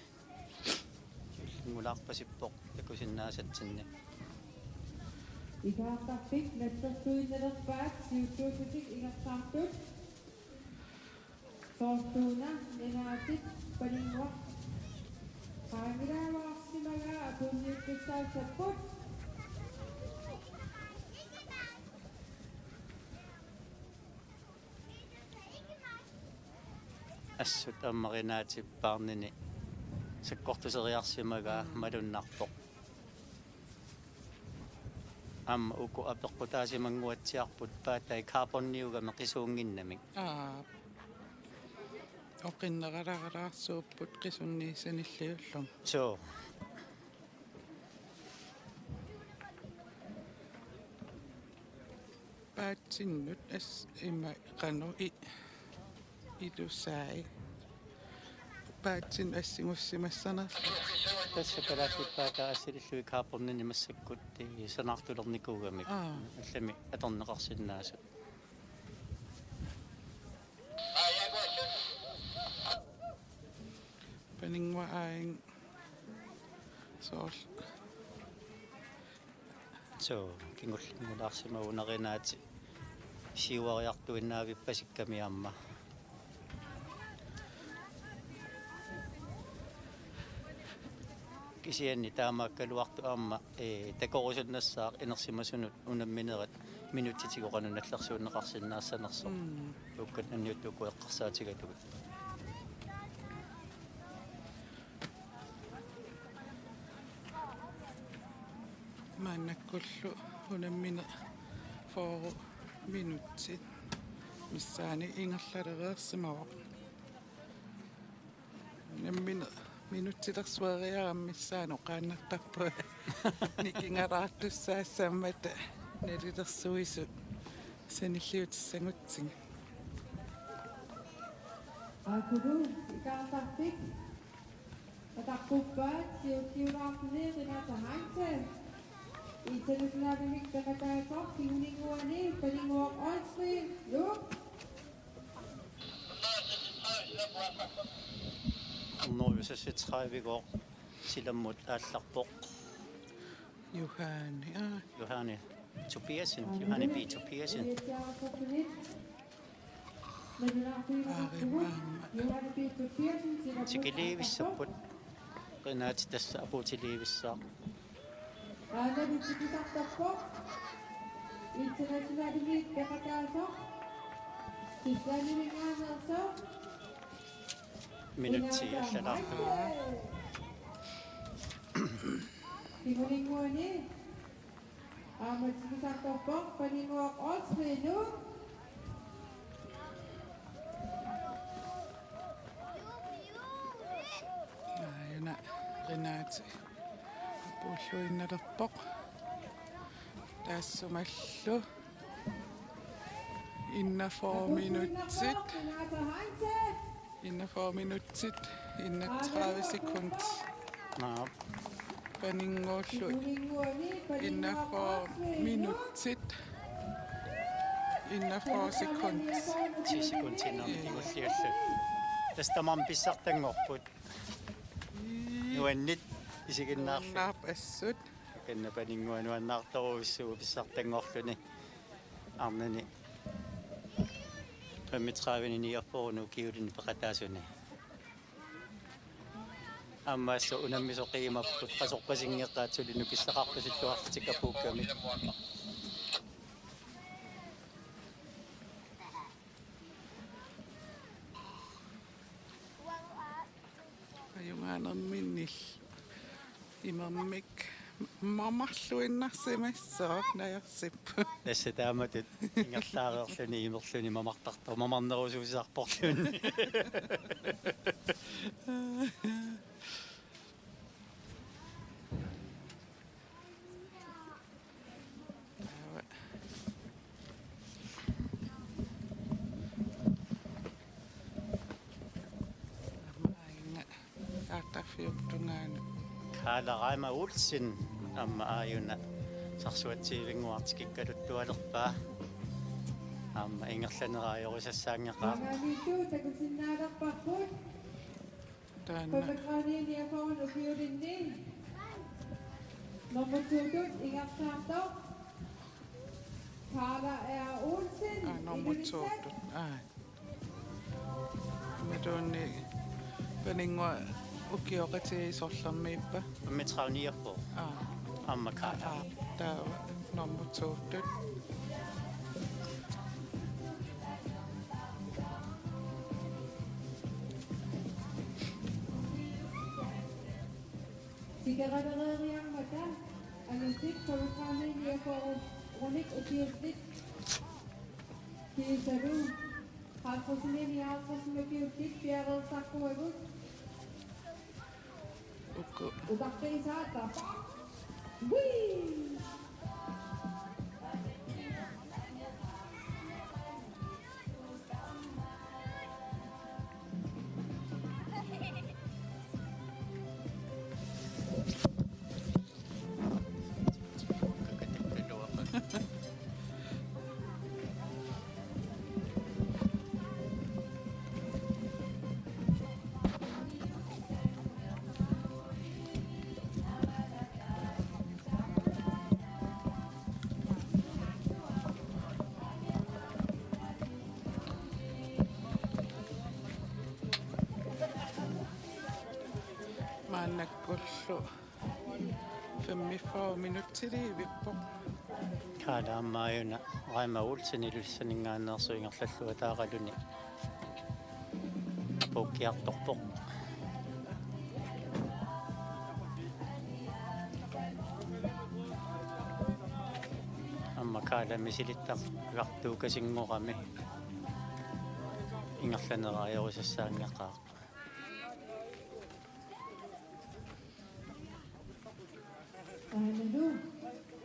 сиуллингулаарпасиппоқ такусиннаасатсинни Ikaatapik nettostuinnerpaat siutu susit ingat patut. Soortuuna nenaatit paningwa. Kaamiraawaaksimaga apunniukkissaassaput. ассут аммарinaatиппаарнини саккортусериарсимагаа малуннарпоқ амма уку аперпутаасимангуатсиарпут паатай карбонниуга меқисуунгиннамик oqinneralaqalaarsuupput qisunniisanilliullum соо paatsinnut as ima qanu ilusaai paatsin assingussimassanerlu тассакалаатиппаата ассилиллуи карбоннини массаккут санаартулерникуугамик аллами аторнеқарсиннаасут paningwa aing sool соо кингуллингулаарсимагунерinaati сиуариартуиннаавиппасикками аама кисианни таамааккалуарту аама такорусуннассаақ инерсимасунут унамминерат минутитигоқануналлерсууннеқарсиннаассанерсо уккат анниуттуку эққарсаатигалугут мааннаккуллу унаmmine фору минутсит миссаани ингерлалереерсимава наммина минутсилерсуариарам миссаано qaannartarpu никингарааттуссаассааммата налилерсуису саниллиутиссангутсин Akudu ikaasartik ataquppaat siukiuraartuneer inaatahaansa итсалуснаавимик такатаасоо тигунигуани палингуақ аасри лук Norgesesetsrævigård silammut аалларпоқ Johanne Tobiasen Johanne B Tobiasen Tikilevissarput qinaati tassa aputilevissаа аанавитикитартарпоқ итсалуснаавимик такатаасоо тиссаанимингаанерсоо minutti аллалаа тигунигуани ааматикитартарпоқ палингуақ аасри лук аана ренаати пуллуинналерпоқ таассумаллу inna 4 minutsit inna 4 minutsit inna 30 sekund naa paningollu inna 4 minutsit inna 4 sekund 10 sekuntinner ulliallu tastamam pissartangorput nuannit isiginnaarlu naap assut kenna paninguanuannaartoruussuu pissartangorluni arnani 35 kiulini peqataasuni аммаасса унаммисоқимаппут қасорпасингеққаатсулину писсақарпасиллуарлтикапуукками аюнгаанерминнил имаммик мамарлуиннарсимассоо наярсиппу тасса тааматут ингерлаареерлуни имерлуни мамартартор мамарнерусуусаарпорлуни таартаффиуптунгаана каалараама улсин амма ааюна сарсуатсиивингуартикиккалуттуалерпаа амма ингерланераajorusassaangeqaa аамиту такусиннаалерпарпут таана папакраниниафаун укиулинни номутуутут ингертаартоо Carla R. Olsen. nummer 2 медони пенингва укиоqati сорламмииппа аммитраунierпо амма каала таа nummer 2 Sigaretteriammata anusik pavakraniniaforu unik ukiullit kiisaru halqusiniarqusnukiullit piarersarpuagut ukku udaqqiisaata wii мааннаккуллу 45 минуттилиивиппо каала аммааюна раама улсин илуссанингааннерсу ингерллуа тааралуни апуккиарторпоқ амма kaalami silittaqartuukasingmo kami ingerlaneraajarusassaanngaqaaq Nu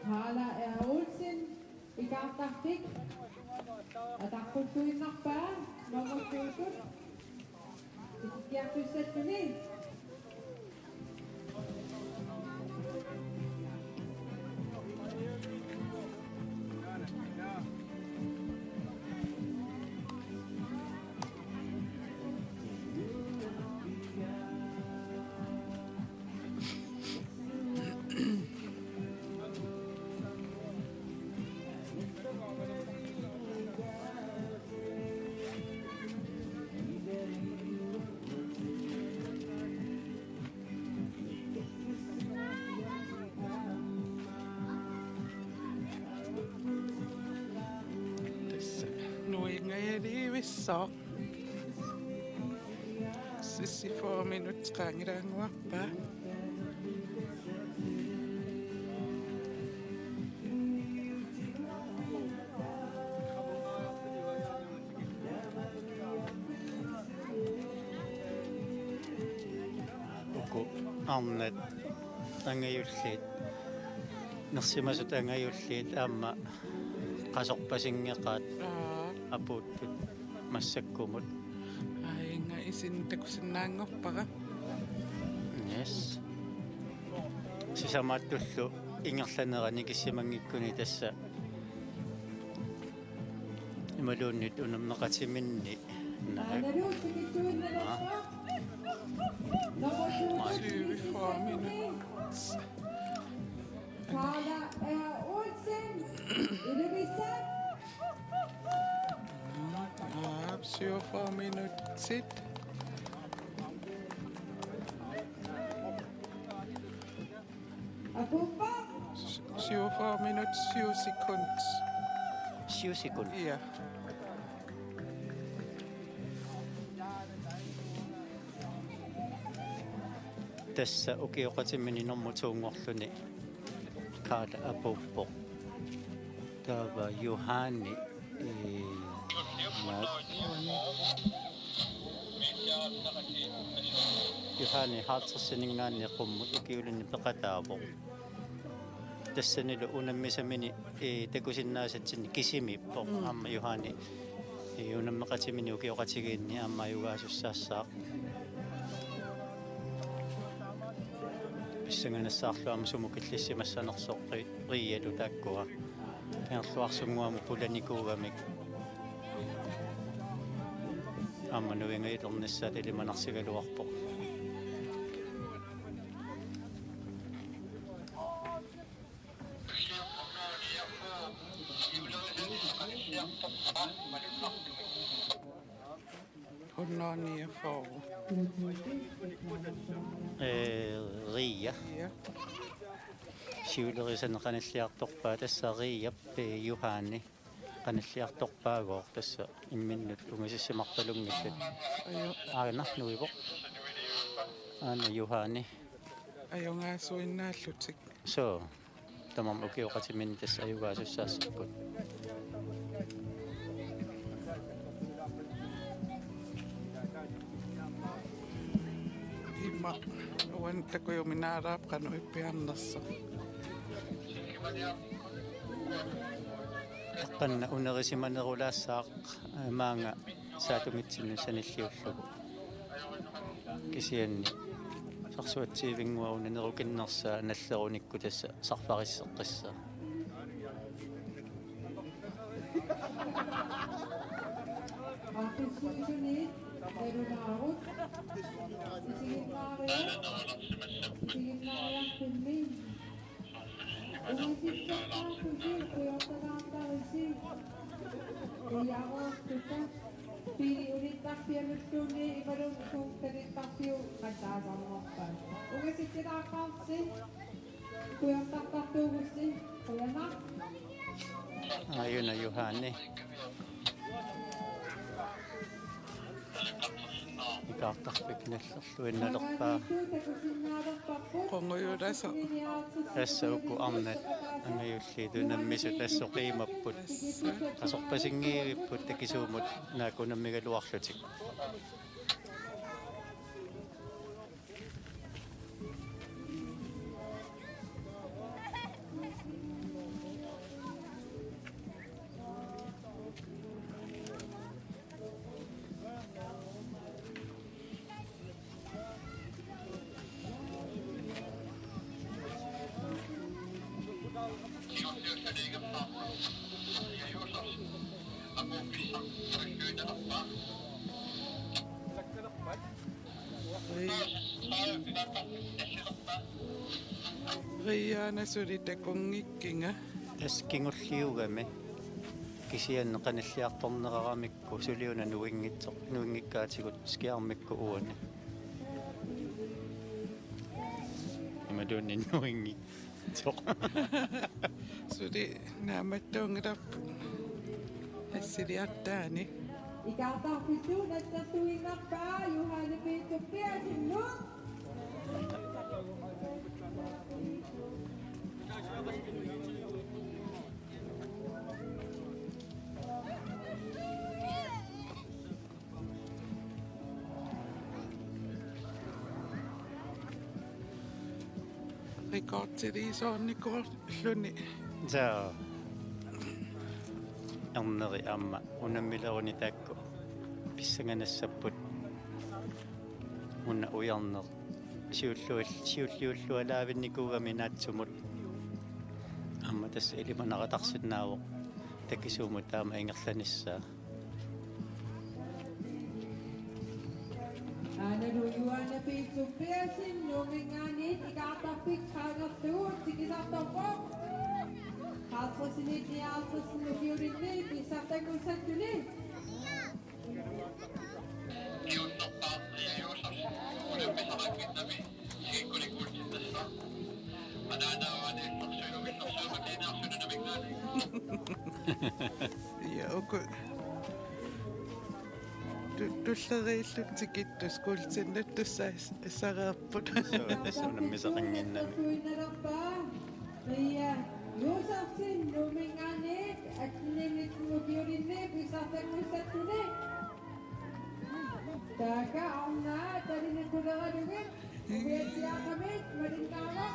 Hala Olsen ikartartik ataquttuinnarpaa mamuttuutut ikkiartussatuni Tässä nuingajeri vissaq. Sissi 4 minutes qaangilaanguarpaa. uku arnat angajulliit nersimasut angajulliit aamma qasorpasingeqaat apuuttut massakkumut Ainga isin takusinnaangorpaqa. yes sisamaаттуллу ингерlanерани киссимангиккуни тасса ималууннит унаммеқатиминни Nu tikittuinnerpaa Syvi 4 minutes. Hala Olsen Iluvissa Syv 4 minutsit. Apuppa Syv 4 minutes 7 seconds. siusikun Ja. tässä ukioqatimini normutsuunngorluni kaala apuppoq taava Juhani Juhani haatsersiningaanni qummut ukiulunni peqataavoq тассанилу унаммисамини такусиннаасатсини кисимиппоқ аама Juhani унаммеқатимини укиоқатигиинни аама югаасуссаассаақ писсанганассаарлуама сумукиллиссимассанерсоқ риалу тааккуа пиарлуарсунгуаму пуланикуугамик аама нуингаилернissaат илиманарсигалуарпоқ Unnoni ja for. риа Ja. сиулерисана каналлиарторпаа тасса риаппи Juhani каналлиарторпаагоор тасса имминнут унгасиссимарталунгиллат Ayo аарнарнуивоқ аана Juhani ajungaasuinnaallutik. so tamam ukioqatimini tassa ayugaasussaassapпут Imma uan takujuminaaraap qanu ippiarnersa. эққанна унерисиманерулаассаақ маанга саатунгитсинну саниллиуллугу кисианни сарсуатсиивингуауна нерукиннерсаа наллеруникку тасса сарфариссеққиссаа Aqissuusuni nerunaarut isiginnaariarpilli umasissaqaartusi kuyortanaartarisi uyaruartuta piini ulittarpialuttuunni imalum suuqtanittarpiu qattaasarnerpaa umasittilaaqaarsi kuyortartartuugussi qoyana ayuna Juhani kaartarpik nallerlu innalorpaa qonguyulaso тассаукку арнат ангиуллииту наммису тассоқимаппут қасорпасингиивиппут такисуумут наакунаммигалуарлутик riana sulitakungikkinga таскингуллиугами кисианне каналлиарторнерарамикку сулиуна нуингиккаатигут скиармикку уани имадуни нуинги тоқ suli naamattuungilappu assiliartaani Ikatarpitu nattatuingarpaa Juhani Peter Persinnu. rikortiliisoornikuorluni за арнери аама унаммилеруни таакку писсанганассаппут уна уярнер сиуллуалаавинникуугами наатсумут аама тасса илиманаратарсиннаавоқ такисуумут таама ингерланиссаа Analu Juhani Peter Persinnu minganit ikatarpik kaangertuut tikisartorpoq. Qaartrasinit niaartrasinnu kiulinni pissartangusattuni. ja uku tulleriilluk tikittu skulsinnat tussa sarapput тасса унаммисақангиннами Tuinarpaa. Ria Josefsinnu minganit atnimitnu kiulinni pissartangusattuni. Taka auna tarinikuleradugit. Uviatiaqamit marinkaava.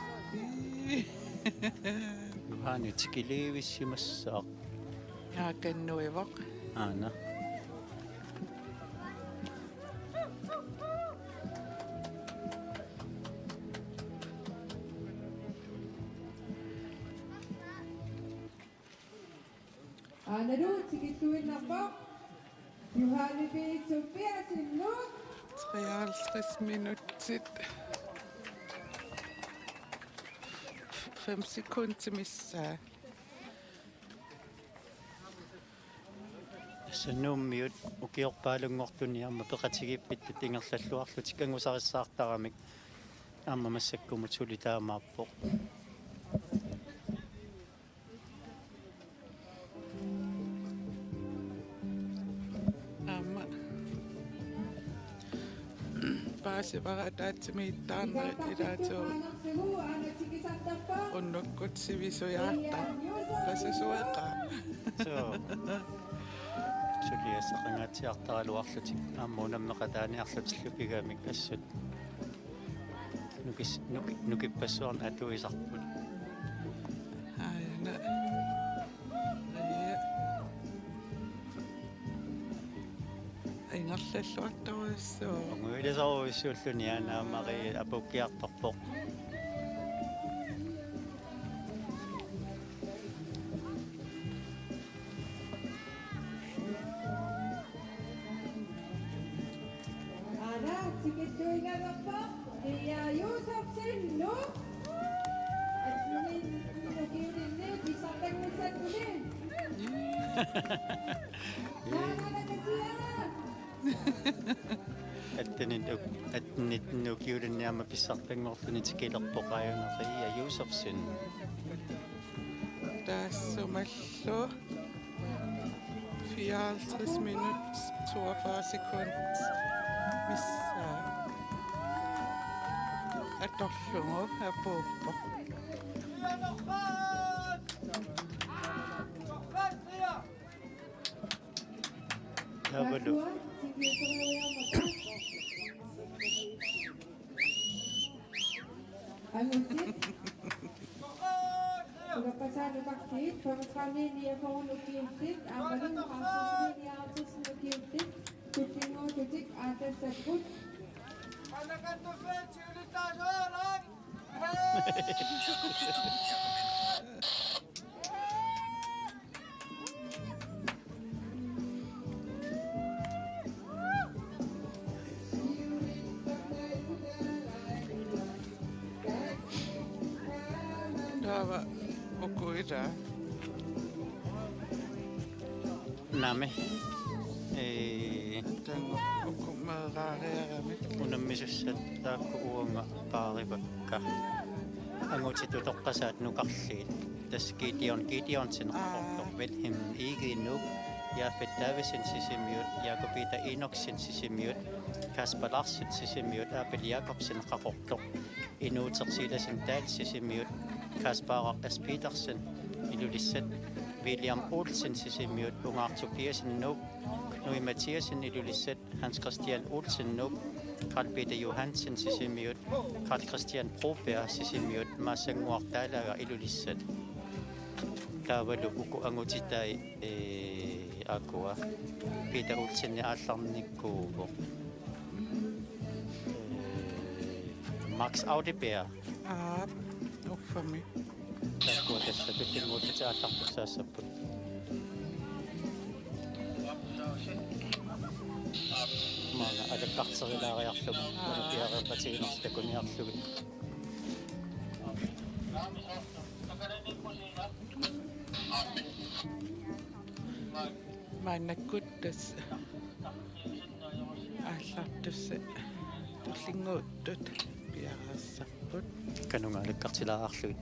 юхани тикилиивиссимассаақ haakannuivoq аана Analu tikituinarpoq. Juhani Peter Persinnu. 53 minutsit 5 sekunder missaa саннууммиут укиорпаалунгортуни аама пеқатигиппит тингерллаллуарлутик ангусариссаартарамик аама массаккумут сулитаамааппоқ amma paasivaraataatimiittaarnerit ilaatuo unnukkut sivisujaarta qasasuaqaa so сулиассақангаатиартаралуарлутик аама унаммеқатааниарлутиллукигаамик ассут нукиппассуарна атуисарпут haayana ингаллаллуартаруиссуу онгуилисаруиссууллуни анаамари апуккиарторпоқ Ana tikituinarpoq. Ria Josefsinnu. Atnimitnu kiulinni pissartangusattuni. аттинитнукиулинниама писсартангорлуни тикилерпоқааюнерия юусерсин taassumаллу 54 minut 42 sekund missaa Atorlungo apuuppoq. Taavalu Pasado bakit, pagkakali niya ko nukiyotik, ang maling kapasli niya atas nukiyotik, kutingo tutik atas sakut. Taava ukuira. name Tango ukumaararearami. unammisusat taakku uanga paarivakka angutitu toqqasaat nukarliit tas kiitionsin qaqortorpit him iigiinnuk yaafat taavisin sisimiut yaakupita inoksin sisimiut kaspalarsit sisimiut aapil yaakopsin qaqortor inuutersilasin taal sisimiut kaspaaraq aspiitarsin ilulissat William Olsen sisimiut ungaartupiasin nuuk Nui Mathiasen ilulissat Hans Christian Olsen nuuk Carl Peter Johansen sisimiut Carl Christian Broberg sisimiut maasanguartaalaga ilulissat taavalu uku angutitai akua Peter Olsen ni aallarnikkuuvo Max Audeberg Uffami. taakua tassa tuttinguutata aallartusaassaput maana alakkarterilaariarlum piareerpatiginertakuniarlugut Maanakuttas aallartussa tullinguuttut piarassarput. kanunga alakkartilaarlugut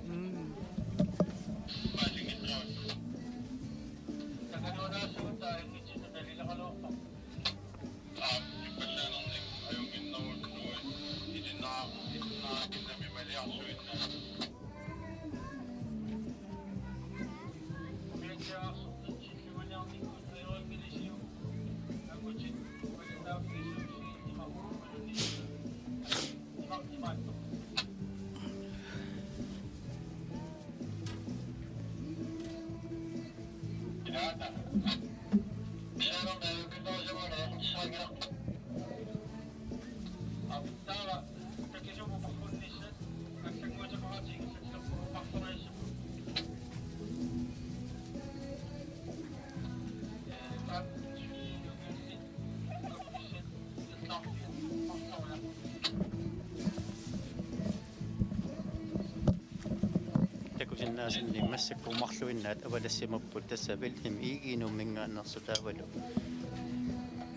takusinnaasinni massakkuumarluinnaat avalassimapput tassavil him iigiinummingaannersu taavalu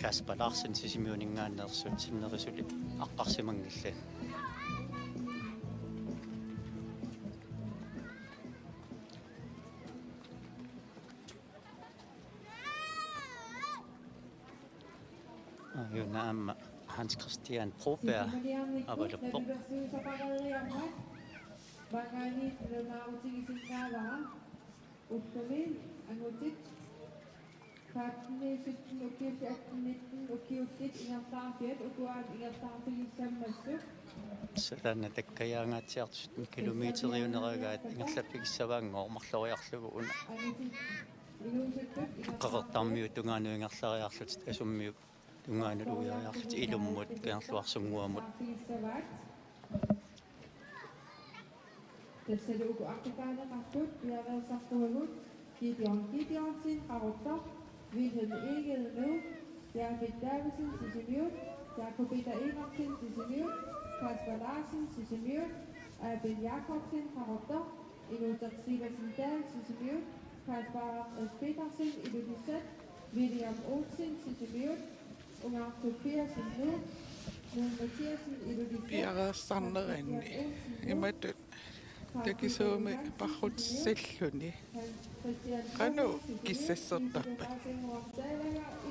Kasper Larsen sisimiuningaannersut sinnerisuli aqqarsimangillat ayuna amma Hans Christian Broberg avalappo Bangani nautin kala uttamin anutit katne sitten ukiutit inartaafiat utuaat inartaafigissammassuk Satanna takkayaangaatiartut kilometeriuneragaat ingerlappigissavaanngoo marloriarlugu una qaqertarmiut tungaanuingerlariarlut asummiuk tungaanut uyaariarlut ilummut kiarluarsunguamut tässä luku akkaana kattut ja versahtuhut Gideonsin qarutta Wilhelm Egel nu ja Davidsen sisimiut Jakob Peter Emersen sisimiut Kasper Larsen sisimiut Abel Jakobsen qarutta inuutat Siversen Dahl sisimiut Kasper Petersen iludissat William Olsen sisimiut ungaartu Pearson nu Mathiasen iludissat Piarassarnerini imatut takisuumi parrutsilluni qanu kissassertarpa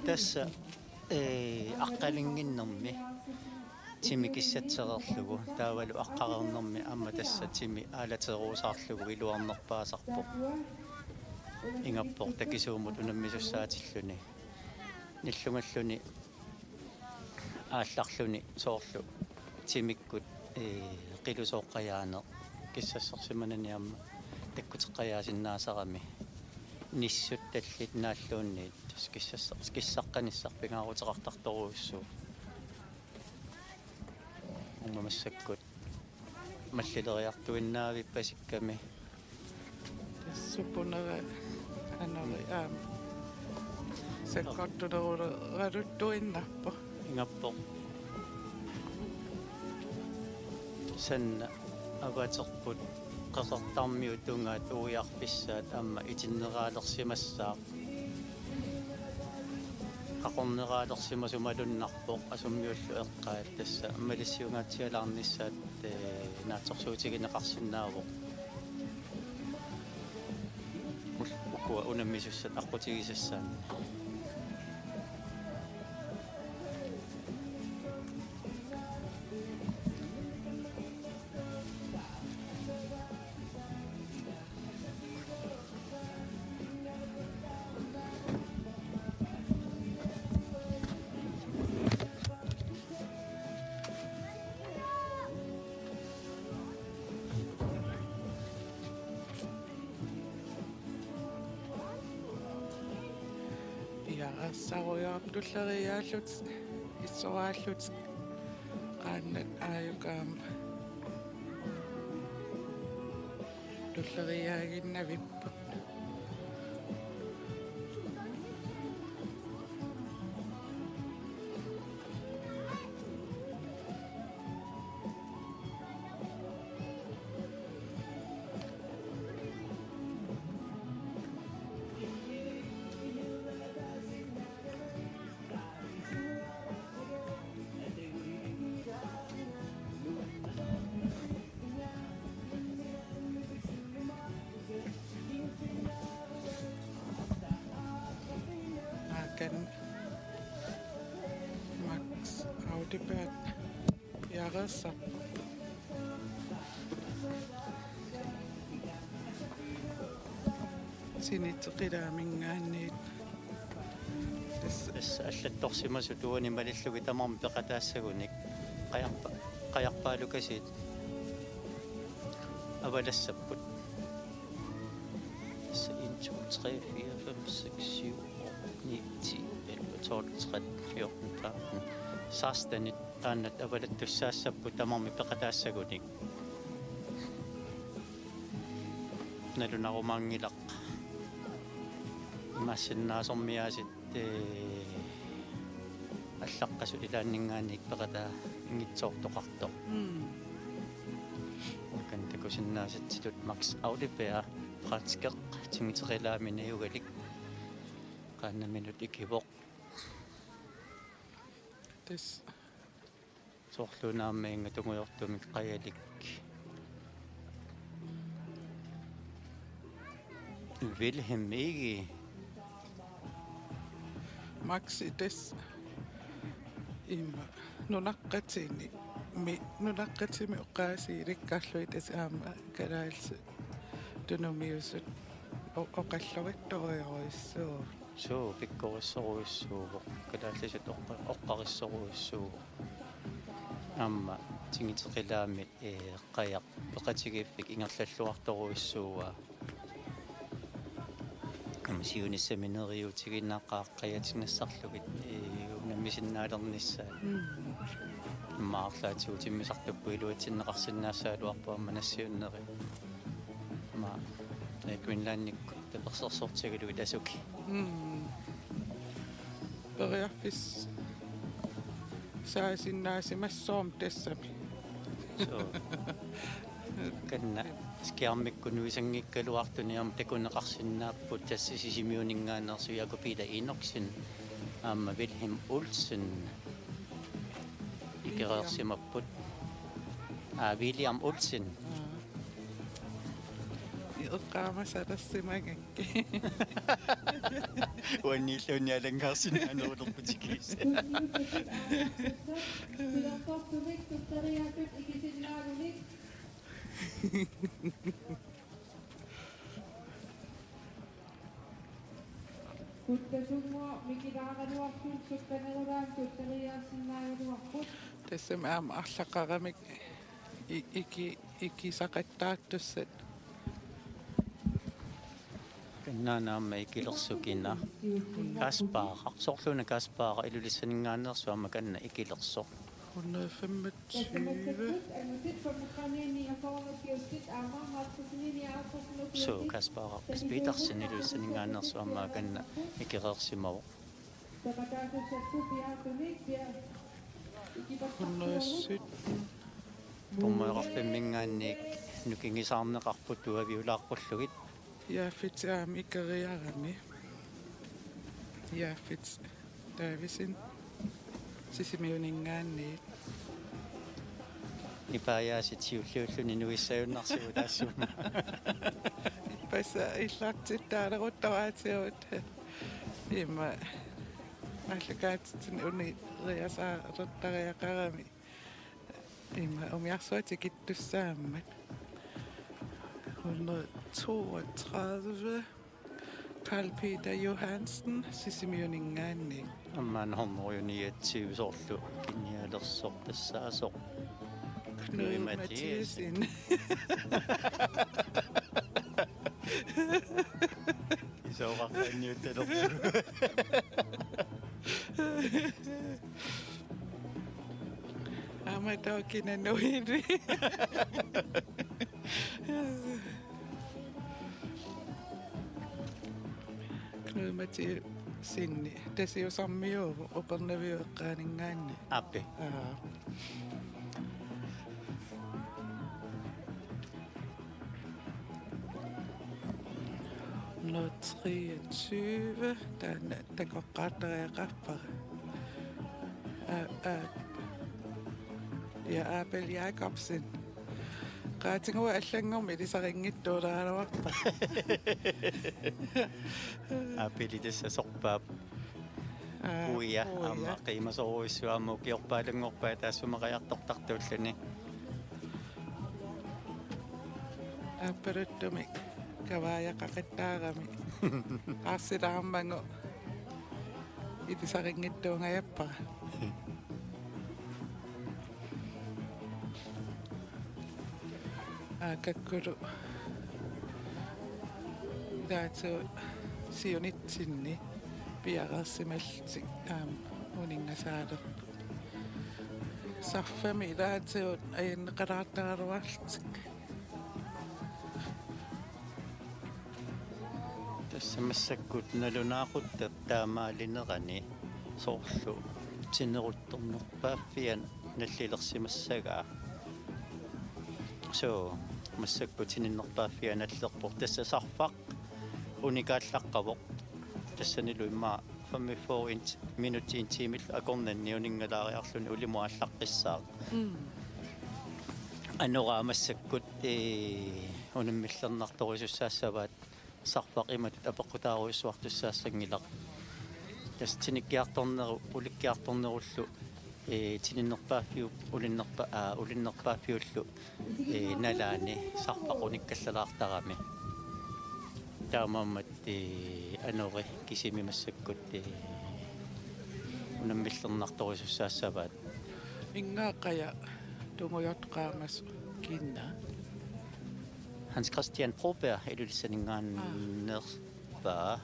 tässä aqqalinginnermi тими киссатсеқерлугу таавалу аққарернэрми амма тасса тими аалатеруусаарлугу илуарнерпаасарпоқ ингаппоқ такисуумут унаммисуссаатиллуни ниллунгаллуни аалларлуни соорлу тимиккут қилусооққаяанеқ киссассорсимананиамма таккутеққаяасиннаасарами ниссут таллит нааллуунниит киссаққаниссарпингаарутеқартарторуиссуу уммамассаккут маллилериартуиннаавиппасикками тассупунера анери саккортулерулератуттуиннарпо ингаппоқ санна аватерпут qaqartarmiu tungaat uiarpissaat amma itinneraalersimassaaq qaqorneraalersimasumalunnarpoq asummiullu eqqaat tassa amalissiungaatialаарnissaat naatorsuutigineqarsinnaavoq ukua unammissussat aqutigisassaanni саруяартуллериааллут иссорааллут qaannat aayukaama tulleriyaaginnavipпут Max Audiberg Jaressa sinitteqilaamingaanniit аллатторсимасу туани малиллуги тамарми пеқатаассагуник қаярпаалукасит авалассаппут 1 2 3 4 5 6 7 9 10 11 12 13 14 15 16 тааннат авалаттуссаассаппут тамарми пеқатаассагуник налунарумаангилақ массиннаасормиаасит аллаққасу илааннингааник пеқата ингитсоортоқарто кан такусиннаасатсилут Max Audiberg практикеқ тимитерилаамини югалик qaannamminut ikivoq тас соорлунааммаинга тунгуйортумик qaялик Wilhelm Egi Max itas imma nunaqqatini mi nunaqqatimi uqaasiirikkaarluit as aama kalaals tunumiusut oqallurittoriaruissuu soo pikkorissoruissuuvoq kalaallasut oqqarissoruissuuvoq amma tingiteqilaamit qajaq peqatigiiffik ingerlalluartoruissuuva амсиунissamineriutiginnaaqaqqayatinnassarlugit unammisinnaалернissaat маарлаатиу тиммисартуппу илуатсиннеқарсиннаассаалуарпуамма нассиуннери ма Greenlandnikku таперсерсортигилуи тасуки периарфис саасиннаасимассоорм тассами канна скиармиккунуисангиккалуартуниарм такунеқарсиннааппут тассисисимиунингаанерсу якупида иноксин аама Wilhelm Olsen икерерсимаппут William Olsen eqqaamasalassimaagakki Uannilluunnialangaarsinaanuulorputikis. Pilartortumik tutteriaatut ikisinnaagunik. Kuttasummo mikilaaqaluartut sukkanerulaam tutteriaasinnaagaluarput. тассам аама арлаққарамик икисақаттааттуссат Kannaanaamma ikilersukina. Kaspaara. Sorluna kaspaara ilulissaninngaannersuama kanna ikilerso. 125 So kaspaara kaspiitarsin ilulissaninngaannersuama kanna ikireersimavu. 117 Pummoerarpimmingaanniik nukingisaarneqarput tuaviulaarpullugit. яаффит аами икериарами яаффит тависин сисимиунингаанни Ipaayasit siulluulluni nuissajunnarsuu taassuma. паса иллаартиттаалеруттараатиут има аллакаатсин уни риасаа раттариақарами има умиарсуати киттуссааммат 132 Carl Peter Johansen sisimiuningaanni Ammaan hormoriuniatsiu sorlu kinnialersoq tassaasoq. Knud Mathiasen Isoorarpaanniuttalorlu. Amatokina noiri Knud Mathiasen tasiusammiu upernaviuqqaaningaanni Appi. Noget 23 der går ret ja Abel Jacobsen Qatingu allangormi lisarinngittulaalawarpa Appili tassasorpaap. Uia amma qiimasoruissuammu kiorpaalangorpaa taassumaqajartortartuulluni. Apparuttumi kavaajaqaqittaarami aassilaarmangu ilisarinngittungajappa akakkulu daatu siunitsinni piaqarsimaltik uningasaaler sarfami daatu ayanneqalaartaraluartik Tassamassakut nalunaaquttat taamaalinnerani soorlu tineruttornerpaaffian nallilersimassagaa. So массакку тининнерпааффиа наллерпор тассасарфақ уникааллаққавоқ тассанилу имма 45 минути интимил акорнанни унингалаариарлуни улимуаллаққиссаа анораамассаккут унаммиллернарторисуссаассаваат сарфақ имат апеққутааруиссуартуссаассангилақ тас тиниккиарторнеру уликкиарторнеруллу тининнерпааффиу улиннерпааффиуллу налаани сарпақуниккаллалаартарами таамааммат анори кисимимассаккут унаммиллернарторисуссаассаваат ингаақая тунгуйортqaamas кинна Hans Christian Broberg илулиссанингааннерпаа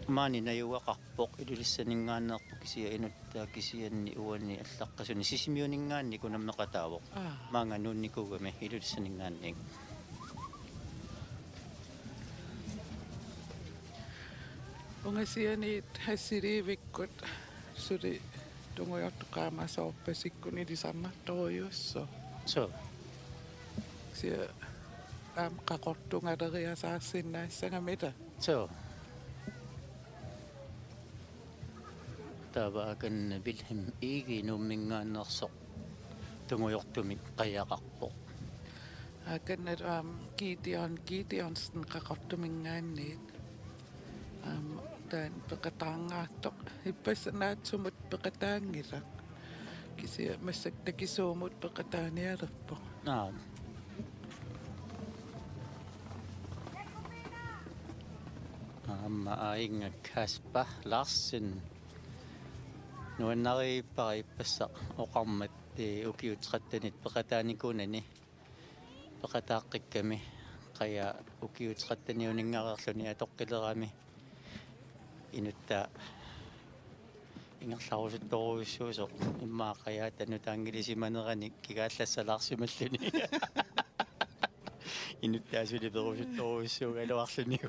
Mani na yuaqarpoq ilulissaningaanneerpu kisia inuttaa kisianni uanni allaqqasuni sisimiuningaanni kunammeqataavoq maanga nuunnikugami ilulissaningaanni ungasianiit hassiriivikkut suli tungujortuqaamasoorpasikkuni lisarnartoruйuusso so sia qaqortungaleriasaassinnaassangамита so tavaakan Wilhelm Igi nummingaannersoq tungujortumik qayaqarpoq Akan Gideonsten qaqortumingaanniit taan peqataangaartoq ippasanaat sumut peqataangilaq kisia massak takisuumut peqataanialerpoq Naam. Amma ainga kaspa Larsen. Nuannariippariippassa oqarmat ukiutqattanit peqataanikunani. Peqataaqqakkami qaya ukiutqattaniuninngaqerluni atoqqilerami. Inutta ingerlarusuttoruissuusoq immaaqayaatanu taangilisimanerani kigaallassalaarsimalluni. Inuttaasuli perusuttoruissuuga aluarlunigu.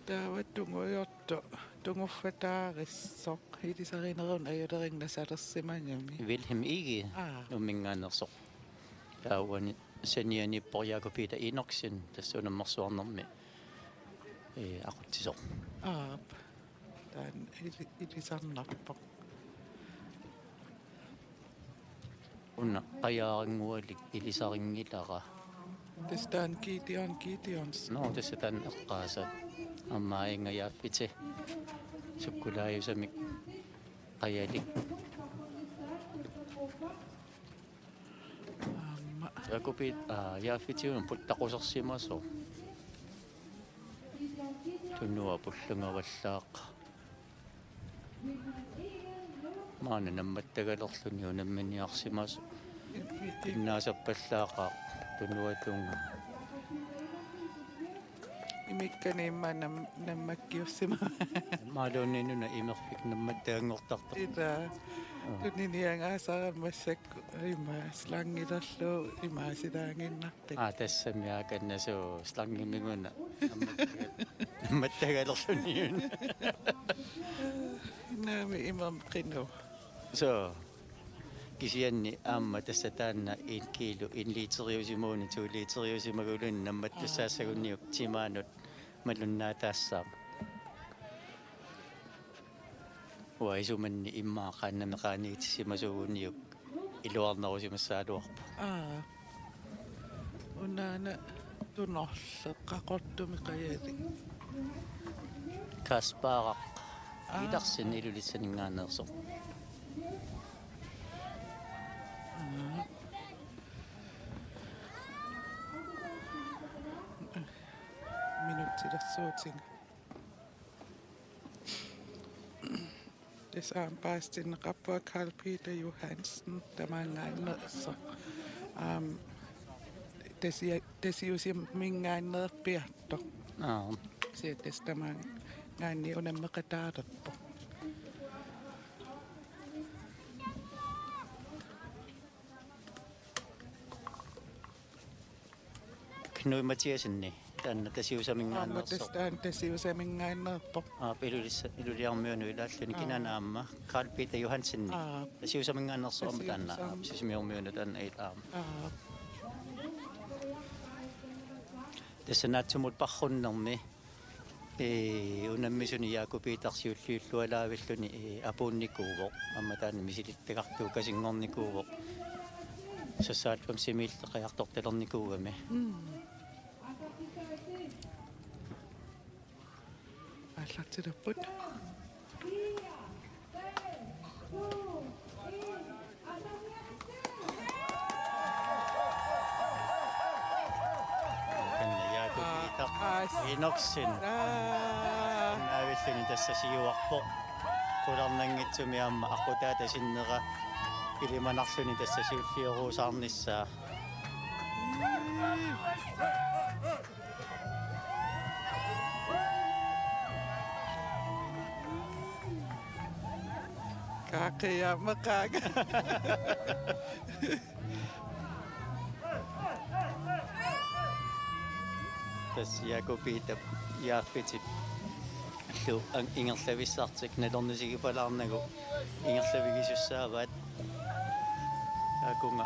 taava tunguyorto tunguffataarissoq ilisarinerun ajulerinnasalersimaniami Wilhelm Igi umminngaanersoq. Taawani sanianipporyaakupita Inoksin tassunammersuarnermi. Aqutsisoq. aap taan ilisarnarpoq Unna qajaaringualik ilisaringilara. testaan Gideons No tassatan eqqaasat ammainga yaaffiti sukkulaayusamik qajalik aamma yakupit yaaffitiun puttaqusерsimaso tunua pullungavallaaq maana nammattagalerluni unamminiarsimasu innaasappallaaqaaq tunuatunga imikkaniimma nammakkiussima maaluuninuna imerfik nammattaangortarta ila tuniniangaasaramassak ima slangilerlu imaasilaanginnartik tassamiaakannasu slangimiguna nammattagalerluniun naami imam qinu so kisianni aamma tassataanna 1 kilo 1 liiteriusimuuni 2 liiteriusimagulun nammattussaassagunniuk timaanut malunnaataassaam waisumanni immaaqaannameqaaniitsimasugunniuk iluarnerusimassaaluarpu unaana tunorleqqaqortumi qayali kaspaaraq ilarsin ilulitsaninngaaneersoq minutilersuutinga Desaampaastinneqappua Carl Peter Johansen tamaangaanneersoq tesiusimmingaanneerpiartoq testamaangaanni unammeqataalerpoq Knui Mathiasenni taanna tasiusaminngaaneersoq testaan tesiusamingaanneerpoq iluliarmiunu ilaalluni kinanaamma Carl Peter Johansenni tasiusaminngaaneersoorma taanna sisimiormiunu taanna ilaama тассанааtsumut parrunnermi unammisuni yaakupitaarsiulliullualaavilluni apuunnikuuvoq амматаани мисилиттагартуу касингорникуувоq сассаатпам симииллеқиарторtalernikuugami аллартилерпут Inoksin naavilluni tassasiuarpo qularnanngitsumi aamma aqutaata sinnera ilimanarluni tassasiulliuruusaarnissaa kaaqiyaammaqaaga tas yaakupita yaaffitip allu ingerlavissartik nalernisigipalaarnagu ingerlavigisussaavaat aakunga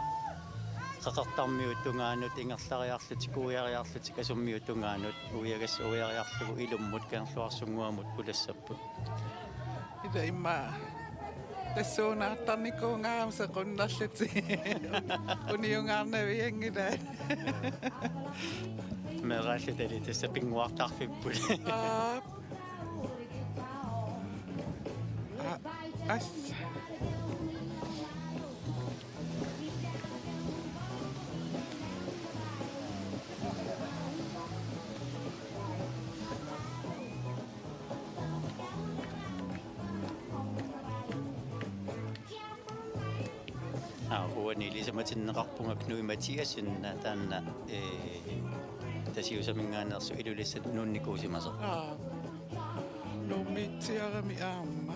qaqartarmiut tungaanut ingerlariarlutik uiariarlutik asummiut tungaanut uiagas uiariarlugu ilummut kanerluarsunguamut pulassaput ila imma тассуунартарникуунгаамса qunnerluti униунгарнавиангила Мерааллутали тасса пингуартарфиппут. ас Huoni lisamatиннеқарпунга Кнуи Матиасинна таанна тасиусамингааnersu илулиссат нунникуусимасо. нуммитсиарами аама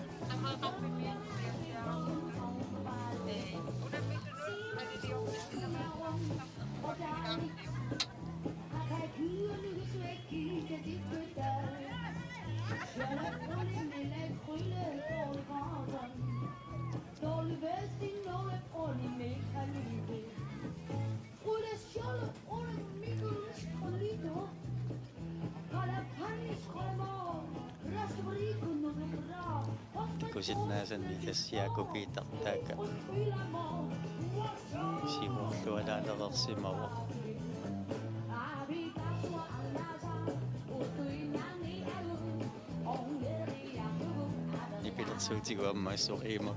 Kusitnaasanni tassiakupiitartaaka simuorlualaaleqersimavo ipilersuutigu issuqiima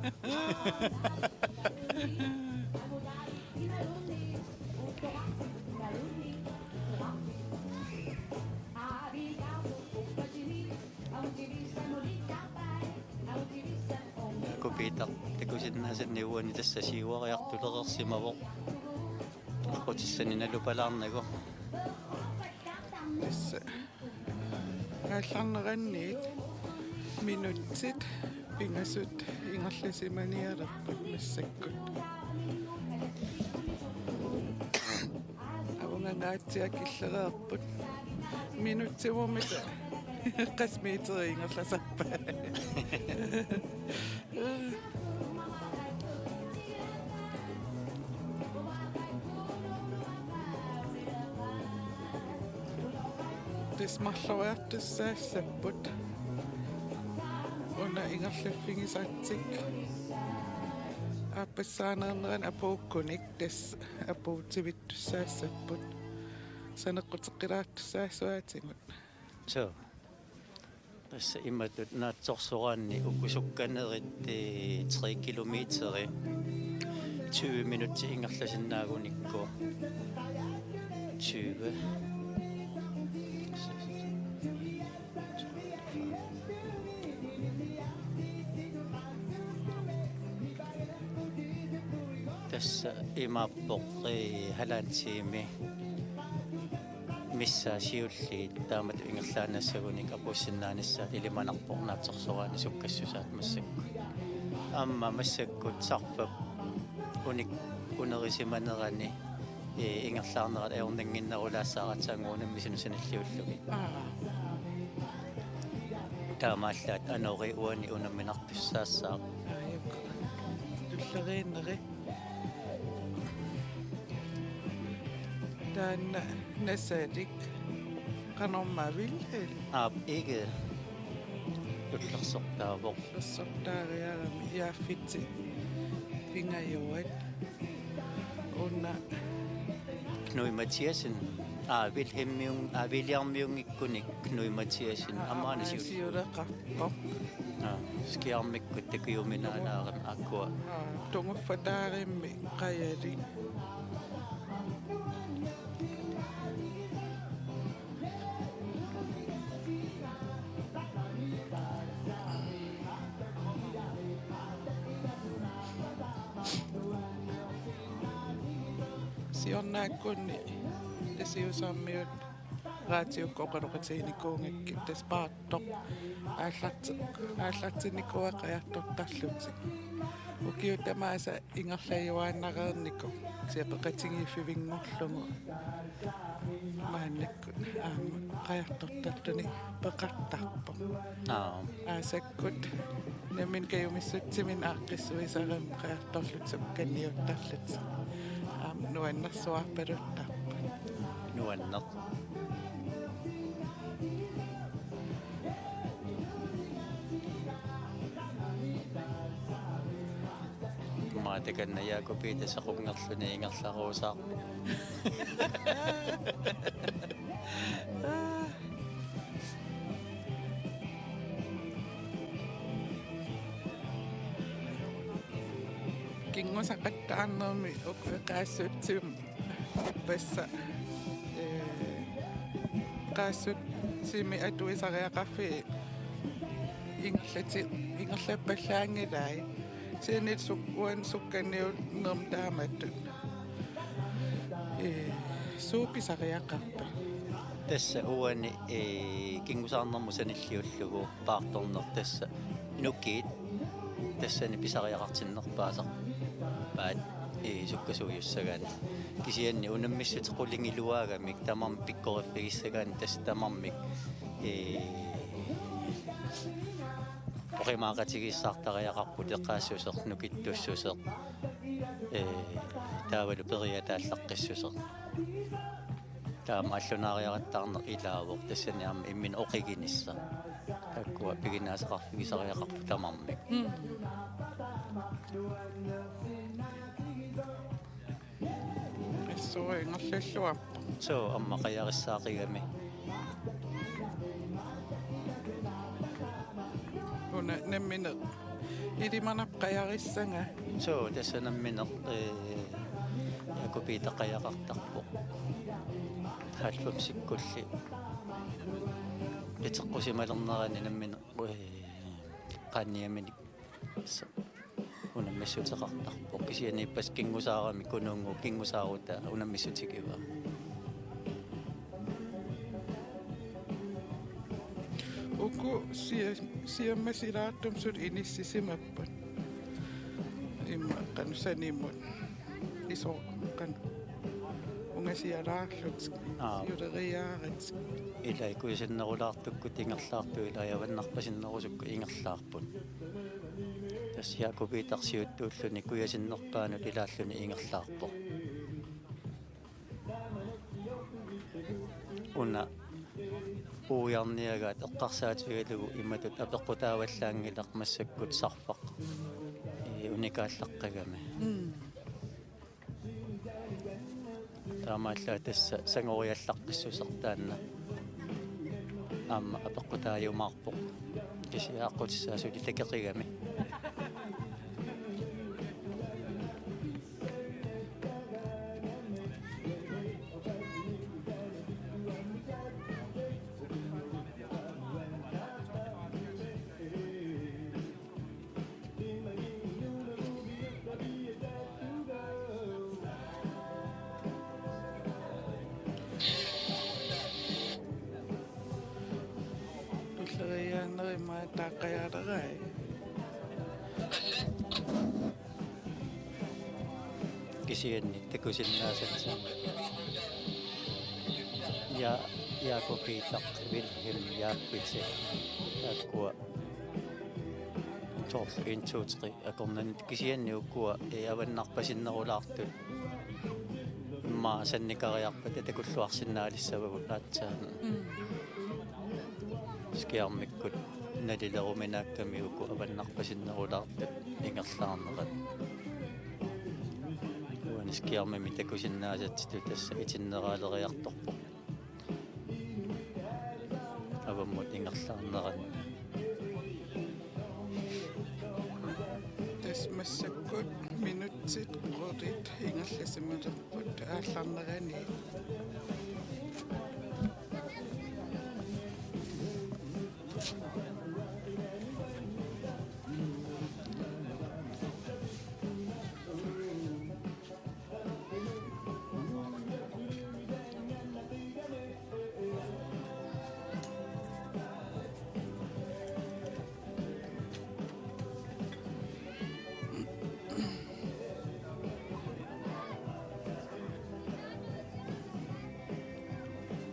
kupiitaq takusitnaasanni uani tassa siuariartuleqersimavo qutissani nalupalaarnagu тасса аалларнеранниит минутсит пингасут ингерласиманиалерпут массаккут авунганаатсиакиллереерпут минутсивумита qasmiiteri ingerlasarpa tismarluartussaassaput una ingerlaffingisaatsik aapassaanerneran apuukkunik tas apuutivittussaassaput saneqqutiqqilaartussaassuaatingut so tassa immatut naatsorsoraanni ukusukkanerit 3 kilometeri 20 minutti ingerlasinnaagunikku 20 tassa imappoq halaantiimi missasiulliit taamat ingerlaanassagunik apussinnaanissa ilimanarpornaatsorsoraani sukkassusaat massakku amma massakkut sarpap unik unerisimanerani ingerlaarnerat aornanginnerulaassaaratsaanguunammisunussanalliullugi taamaallaat anori uani unamminartussaassaa tulleriinneri taanna nassaalik qanormaavil ikke ullersortaavoq ersortaariarami iaaffitsi pingajuat una Knuy Mathiasen Williammiungikkunik Knuy Mathiasen amaanisiu siuleqarpoq skiarmikkut takiuminaanaaram akkua tunguffataarimmi qayali siornaakkunni tasiusaammiut raatiukkoqaluqatiinikuungakki taspaartoq aallartinikuaqajartortarluti ukiutamaasa ingerlajuaannareernikku siapeqatigiiffivingorlugu maannakkut aama qajartortarluni peqartarpoq aasakkut namin kayumissutsimin aaqqissuisaram qajartorlutsuk kanniuttarlut nuannersuarpaluttarpa nuanneq maatakan na yakupita sa kungatlo na ingatlarosak. Kingo sa katanami o kasutsum basa kasut simi atui sa kaya kafe inglappalangilai senit sukwan sukkaneo nom damatun suupi sa kaya kape Tässä uani kingusaarnermusanilliullugu paartorner tässä nukkiit tässä ni pisariaqartinnerpaasaq paat sukkasuujussagaan kisianni unammissut qullingiluaagamik tamam pikkoriffigissagaan tässä tamammik oqimaaqatigissaartariaqarput eqqaassuseq nukittussuseq taavalu periataallaqqissuseq taamaallunaariaqattaarner ilaavuq tassani aama immin oqiginissa takkua piginnaasaqarfigisariaqarpu tamarmik Issuingerlulluap so amma qayarissaaqigami una nammine ilimanap qayarissaga so tässä nammineq yakupiita qayaqartarpoq hallum sikkulli iteqqusimalernerani nammine qaanniaminik unammissuteqartarpoq kisianiippas kingusaarami kunuungu kingusaaruta unammissutikivaa uku siammasiraattum sut inissisimappat imma qanusanimut iso kan ungasialaarlut yuleriaarit ilai kuisinnerulaartukkut ingerlaartu ilajavannarpasinnerusukku ingerlaarput tas yakupiitarsiuttuulluni kuiasinnerpaanut ilaalluni ingerlaarpoq una uiarniagaat eqqarsaatigalugu imatut apeqqutaavallaangilaq massakkut sarfaq unikaallaqqagami taamaallaa tassa sangoriallaqqissusertaanna aamma apeqqutaajumaarpoq kisiaaqqutissaasu takeqigami tulleriaanerimaa taaqqajaalerai kisianni takusinnaasatsa ja Jakobiitaq Wilhelm Jaapitse akkua torlu intuutri akornanit kisianni ukkua avannarpasinnerulaartut ma sannikariarpat takulluarsinnaalissavagu aatsaam skiarmikkut nalileruminaakkami ukku avannarpasinnerulaartut ingerlaarnerat skiarmimi takusinnaasattu tassa itinneraaleriartorpoq avammut ingerlaarneran tasmassakkut minutsit qorit ingerlasimalerput aallarnerani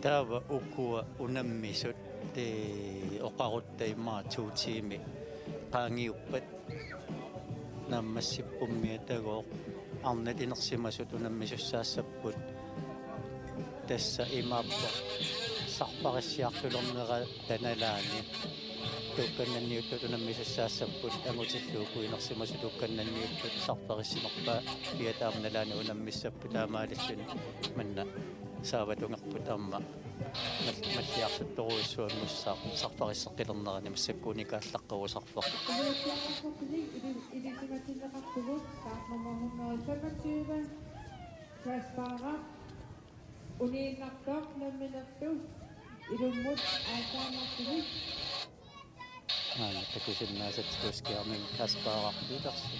taava ukkua unammisut oqaruttai tuutiimi paangiuppat nammassippumiatagooq arnat inersimasut unammisussaassapput tassa imaappoq sarparissiartulermera tanalaani tuukannanniuttut unammissassaapput angutilluupuinersimasuluukkannanniuttut sarparissinerpa piataarnalaani unammissappu taamaalilluni manna saavatungерпут аама маллиарсутторуиссуаммуссаа сарпариссаққилернерани массаккууникааллаққуусарфақ Uniinnartoq namminertu ilummut aataamaqtulik takusinnaasat tuskiarmin kaspaaqqiitarsi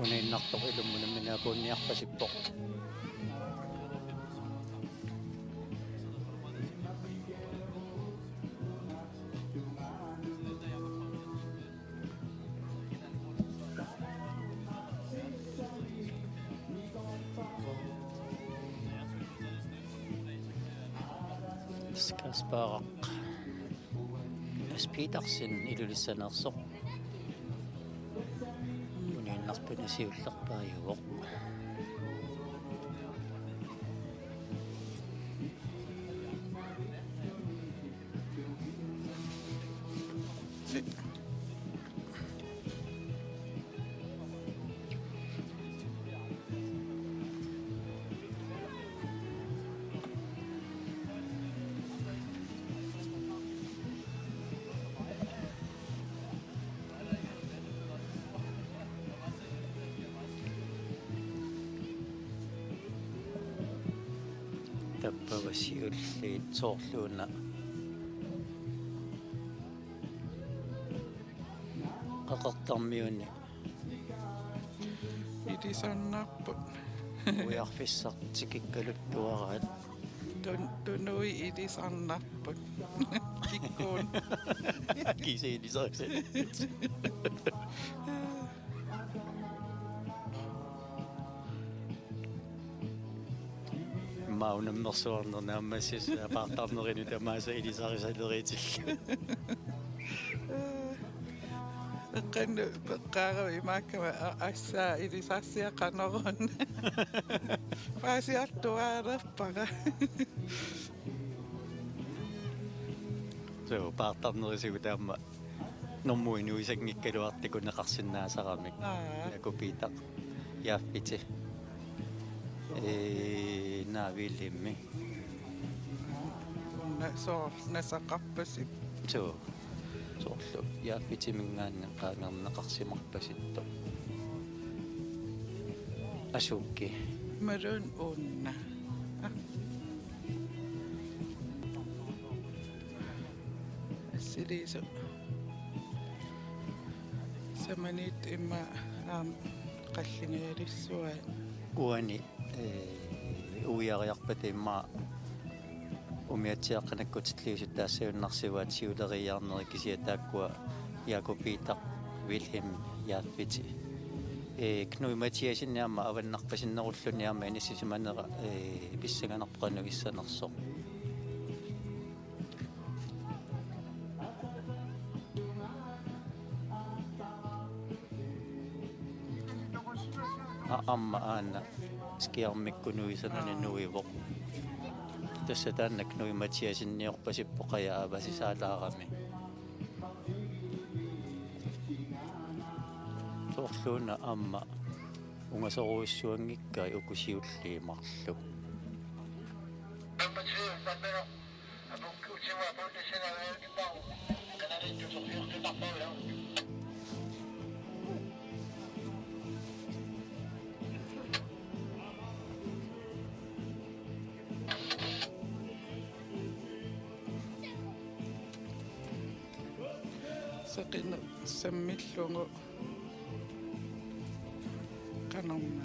uniinnartoq ilummunamminaapuunniarpasippoq Kasparaq Petersen ilulissaneersoq uniinnarpuni siullerpaajuvoq tappavasiulliit soorluuna qaqartarmiuni Ilisannarput ujarfissartikikkaluttuaraat tunui ilisannarput kikkuun kisiilisariksen maunammersuarnernaammassis apartarnerinu tamaasa ilisarisaleriitillu qannu peqqaaravi maakkama assaa ilisarsiaqanorun paasiartuaalerpaqa so apartarnerisugu taamma normmuinu isangikkaluartikuneqarsinnaasaramik nakupiitaq yaaffiti naaviillimmi nasaqarpasik soorlu yaaffitimingaanne qaangerneqarsimarpasittu asukki malun uunna siliisu samanit imma qallingeelissuat uani uiariarpatimma umiatsiaqqanakkutitliusut taassaunnarsivaat siuleriarnerikisiataakkua Jakobiitaq Wilhelm yaaffiti Knui Mathiasinniamma avannarpasinnerulluniarma inissimanera pissanganarqanu issanersoq amma aana skiarmikkunuisananinuivoq tassataanna Knui Mathiasinniorpasippoqaya avasisaalaarami soorluuna amma ungasoruissuangikkai ukusiulliimarlu saqina sammillungu qanorma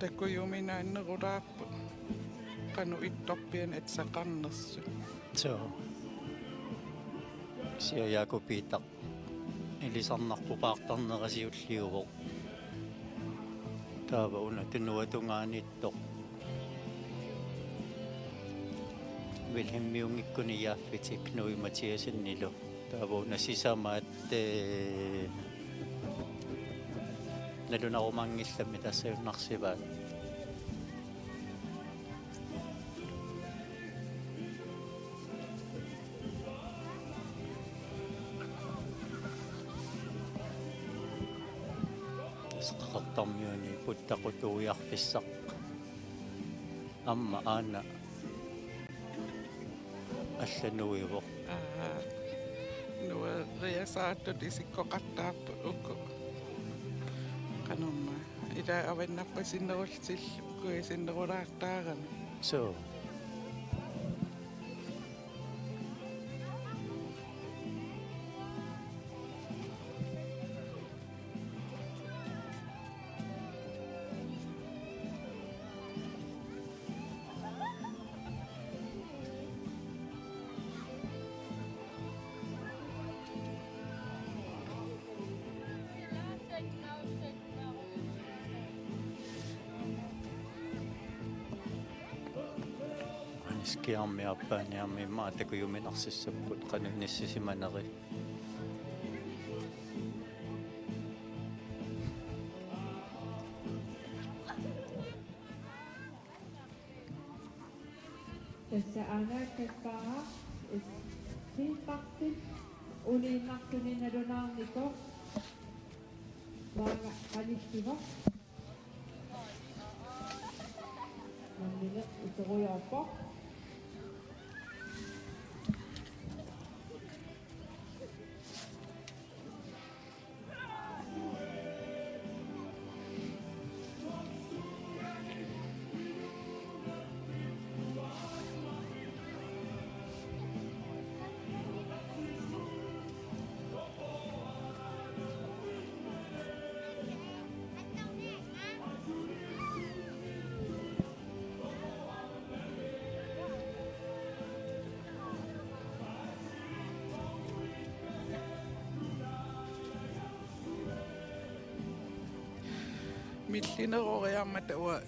takuyuminaannerulaarpu qanu ittorpian atsaqarnersu so sia Jakobiitaq ilisarnarpupaartarnerasiulliuvoq taava una tunuatungaanittoq Wilhelmiungikkuni yaaffiti Knui Mathiasinnilu taava una sisamaat nalunarumangillammi tassaunnarsivaat Seqaqartarmiuni puttaqutuuiarpissaq amma aana аллануиво нуа риасааттут исиккоқартаарпу уку канумма ида авеннарпасиннерултил куисиннерулаартаарами so Skiarmiarpaaniarmi maatakujuminarсиссаппут qanuниссисиманери Tässä anakepaa silpakti ulinnartunina donaarniko vaanga qalistivo Nannile uteruyorpo миллинерориармата уа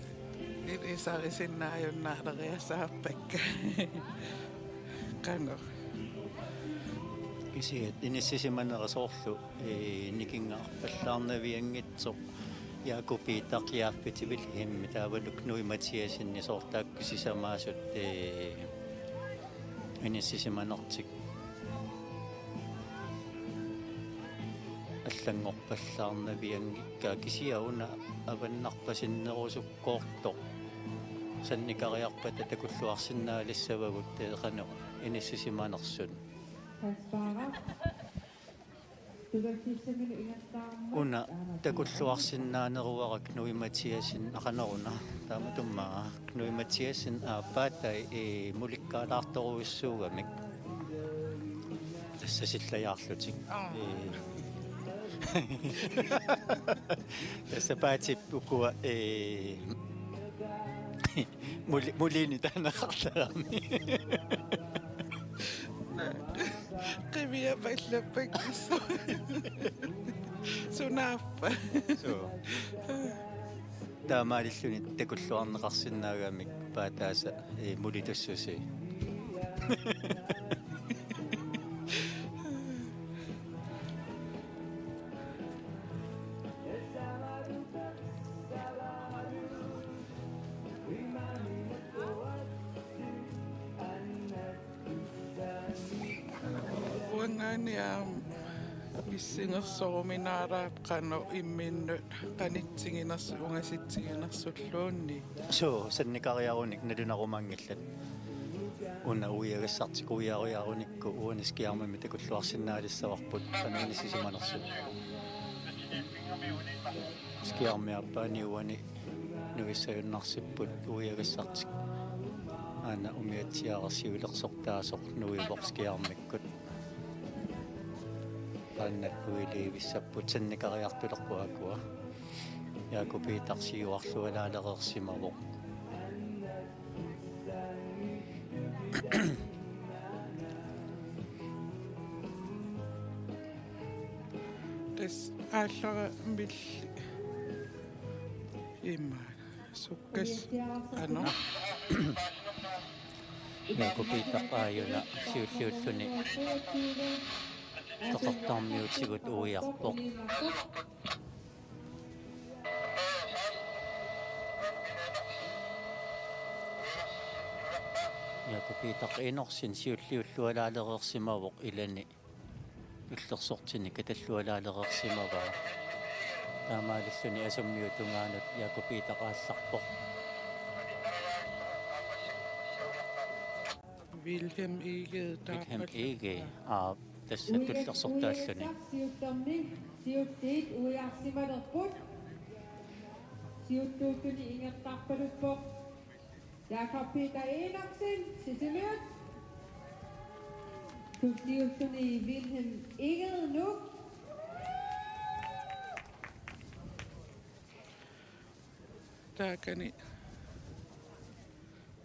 илисарисиннааюннаалериасааппакка кано кисиат иниссисиманерисоорлу никингаарпаллаарнавиангитсо яакупиитақиаарпитивил химми таавалук нуи матиасинни соортааккусисамаасут иниссисиманертик аллангорпаллаарнавиангикка кисиауна аваннарпасиннерусуккоорто санникариарпата такуллуарсинаалиссавагут теэқано иниссисиманерсун Kaspara Tugasissaminu ingattaarma уна такуллуарсиннаанеруарак нуи матиасин ақанеруна тааматуммаа нуи матиасин аапаатай муликкаалаарторуиссуугамик тассасиллаяарлутик тассапаатип укуа мулини танақартарами qivia pallappakkissu sunaappa so таамаалиллуни такуллуарнеқарсинаагамик паатааса мулитуссуси уанганиаам миссингерсоруminaaraap qano imminnut qanitsinginers ungasitsinginersulluunni so санникариаруник налунарумаангиллат уна уиагассартик уиаруяаруникку уанаскиармами такуллуарсинаалиссаварпут санаанисисиманерсут скиармиарпаани уани нуиссаюннарсиппут уиагассартик ана умиатсиаарсиулерсортаасор нуиворскиармиккут аннат уилиивиссаппут санникариартулерпуакуа яакупиитарсиуарлуалаалерерсимавоқ тэс ааллара милли имма суккас ано яакупиитақааюна сиуллиуллуни тоқартаармиутигут уиарпоқ яакупиитақ инорсин сиуллиуллуалаалерерсимавоқ илани уллерсортини каталлуалаалерерсимаваа Taamaalissuni asummiutungaanut yakupitaqaassarpoq Wilhelm Eged Wilhelm taappat. Ege tässä tullersortaalluni siuttarni siuttiit uiarsimalerput siuttuuttuni ingertarpaluppoq Jakob Peter Enoksen sisimiut tussiuttuni Wilhelm Eged nu Taakani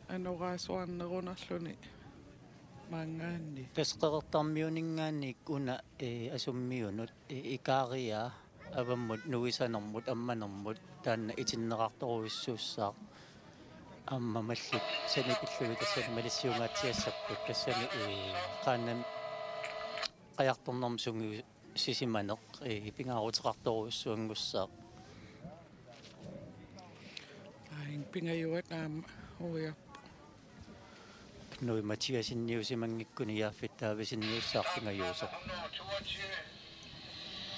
anoraasuarnerunarluni maangaanni. tasqertarmiuningaannik una asummiunut ikaaria avammut nuisanermut ammanermut taanna itinneqartoruissuussaaq amma mallit sanipillugu tassani malissiungaatsiassarput tassani qaannan qajartornerm sungu sisimaneq ipingaaruteqartoruissuangussaaq Ain pingajuat naama uja. Noi Mathiasinniusimangikkuni yaafittaavisinniussaartingajuusoq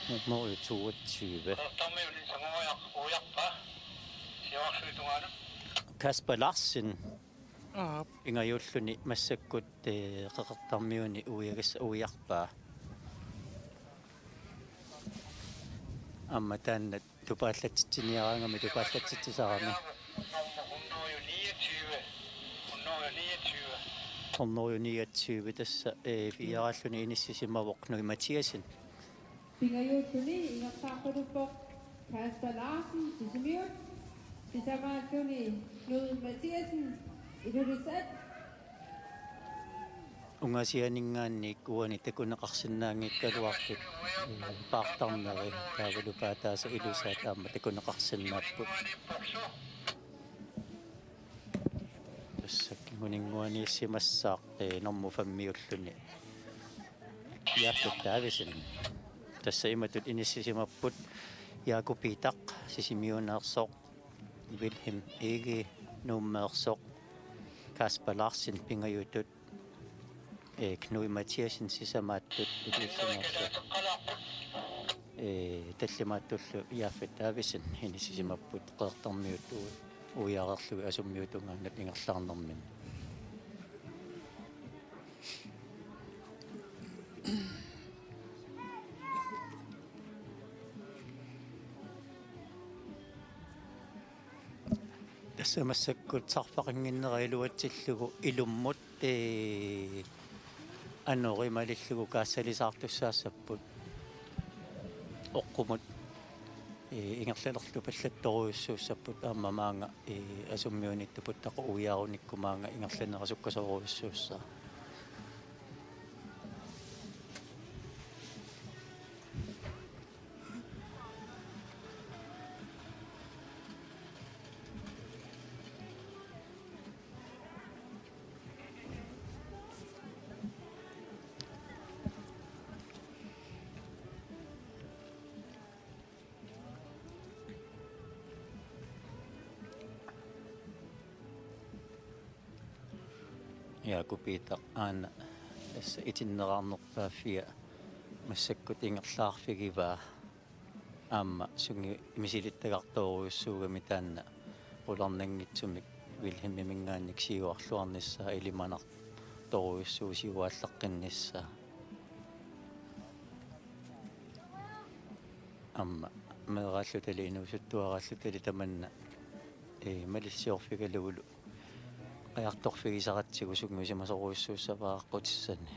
nummer 22 Kasper Larsen ingajulluni massakkut qeqertarmiuni uiagassa uiarpaa amma taanna tupaallatsitsiniaraangami tupaallatsitsisarami Ornorio 29 tässä vieraalluni inissisimavoq Noi Mathiasin pingajuuttuni ingertarpaluppoq Kasper Larsen sisimiut sisamaattuni Knud Mathiasen ilulisat ungasianingaannik uani takuneqarsinnaangikkaluartut paartarneri taavalupaataasa ilusaat aamma takuneqarsinnaapпут тассаккигунingуанииссимассаақ норму фаммиуллуни яаффаттаависин тасса иматут иниссисимаппут яакупитақ сисимиунеерсоқ Wilhelm Ege нууммеерсоқ Kasper Larsen пингаютут Knud Mathiasen сисамааттут илиссимаерсоқ таллимааттуллу яаффаттаависин иниссисимаппут қеэртармиут уяарерлуги асуммиутунгааннат ингерлаарнэрмин тассамассаккут сарфақингиннериалуатсиллугу илуммут анорималиллугу каассалисаартуссаассаппут оққумут ингерлалерлу паллатторуйуссууссаппут ааммамаанга асуммиуниттупут тако уяаруниккумаанга ингерланерасуккасоруйуссууссаа яакупитақ аана асса итиннераарнерпааффиа массаккут ингерлаарфигиваа аама сунги мисилиттагартооруйуссуугами таанна уларнангитсумик Wilhelm мингаанник сиуарлуарниссаа илиманарторуйуссуу сиуааллаққинниссаа аама мерааллутали инусуттуарааллутали таманна малиссиорфигалугулу qajartorfigisaratsigu sugmisimасоруйуссууссавааққутиссани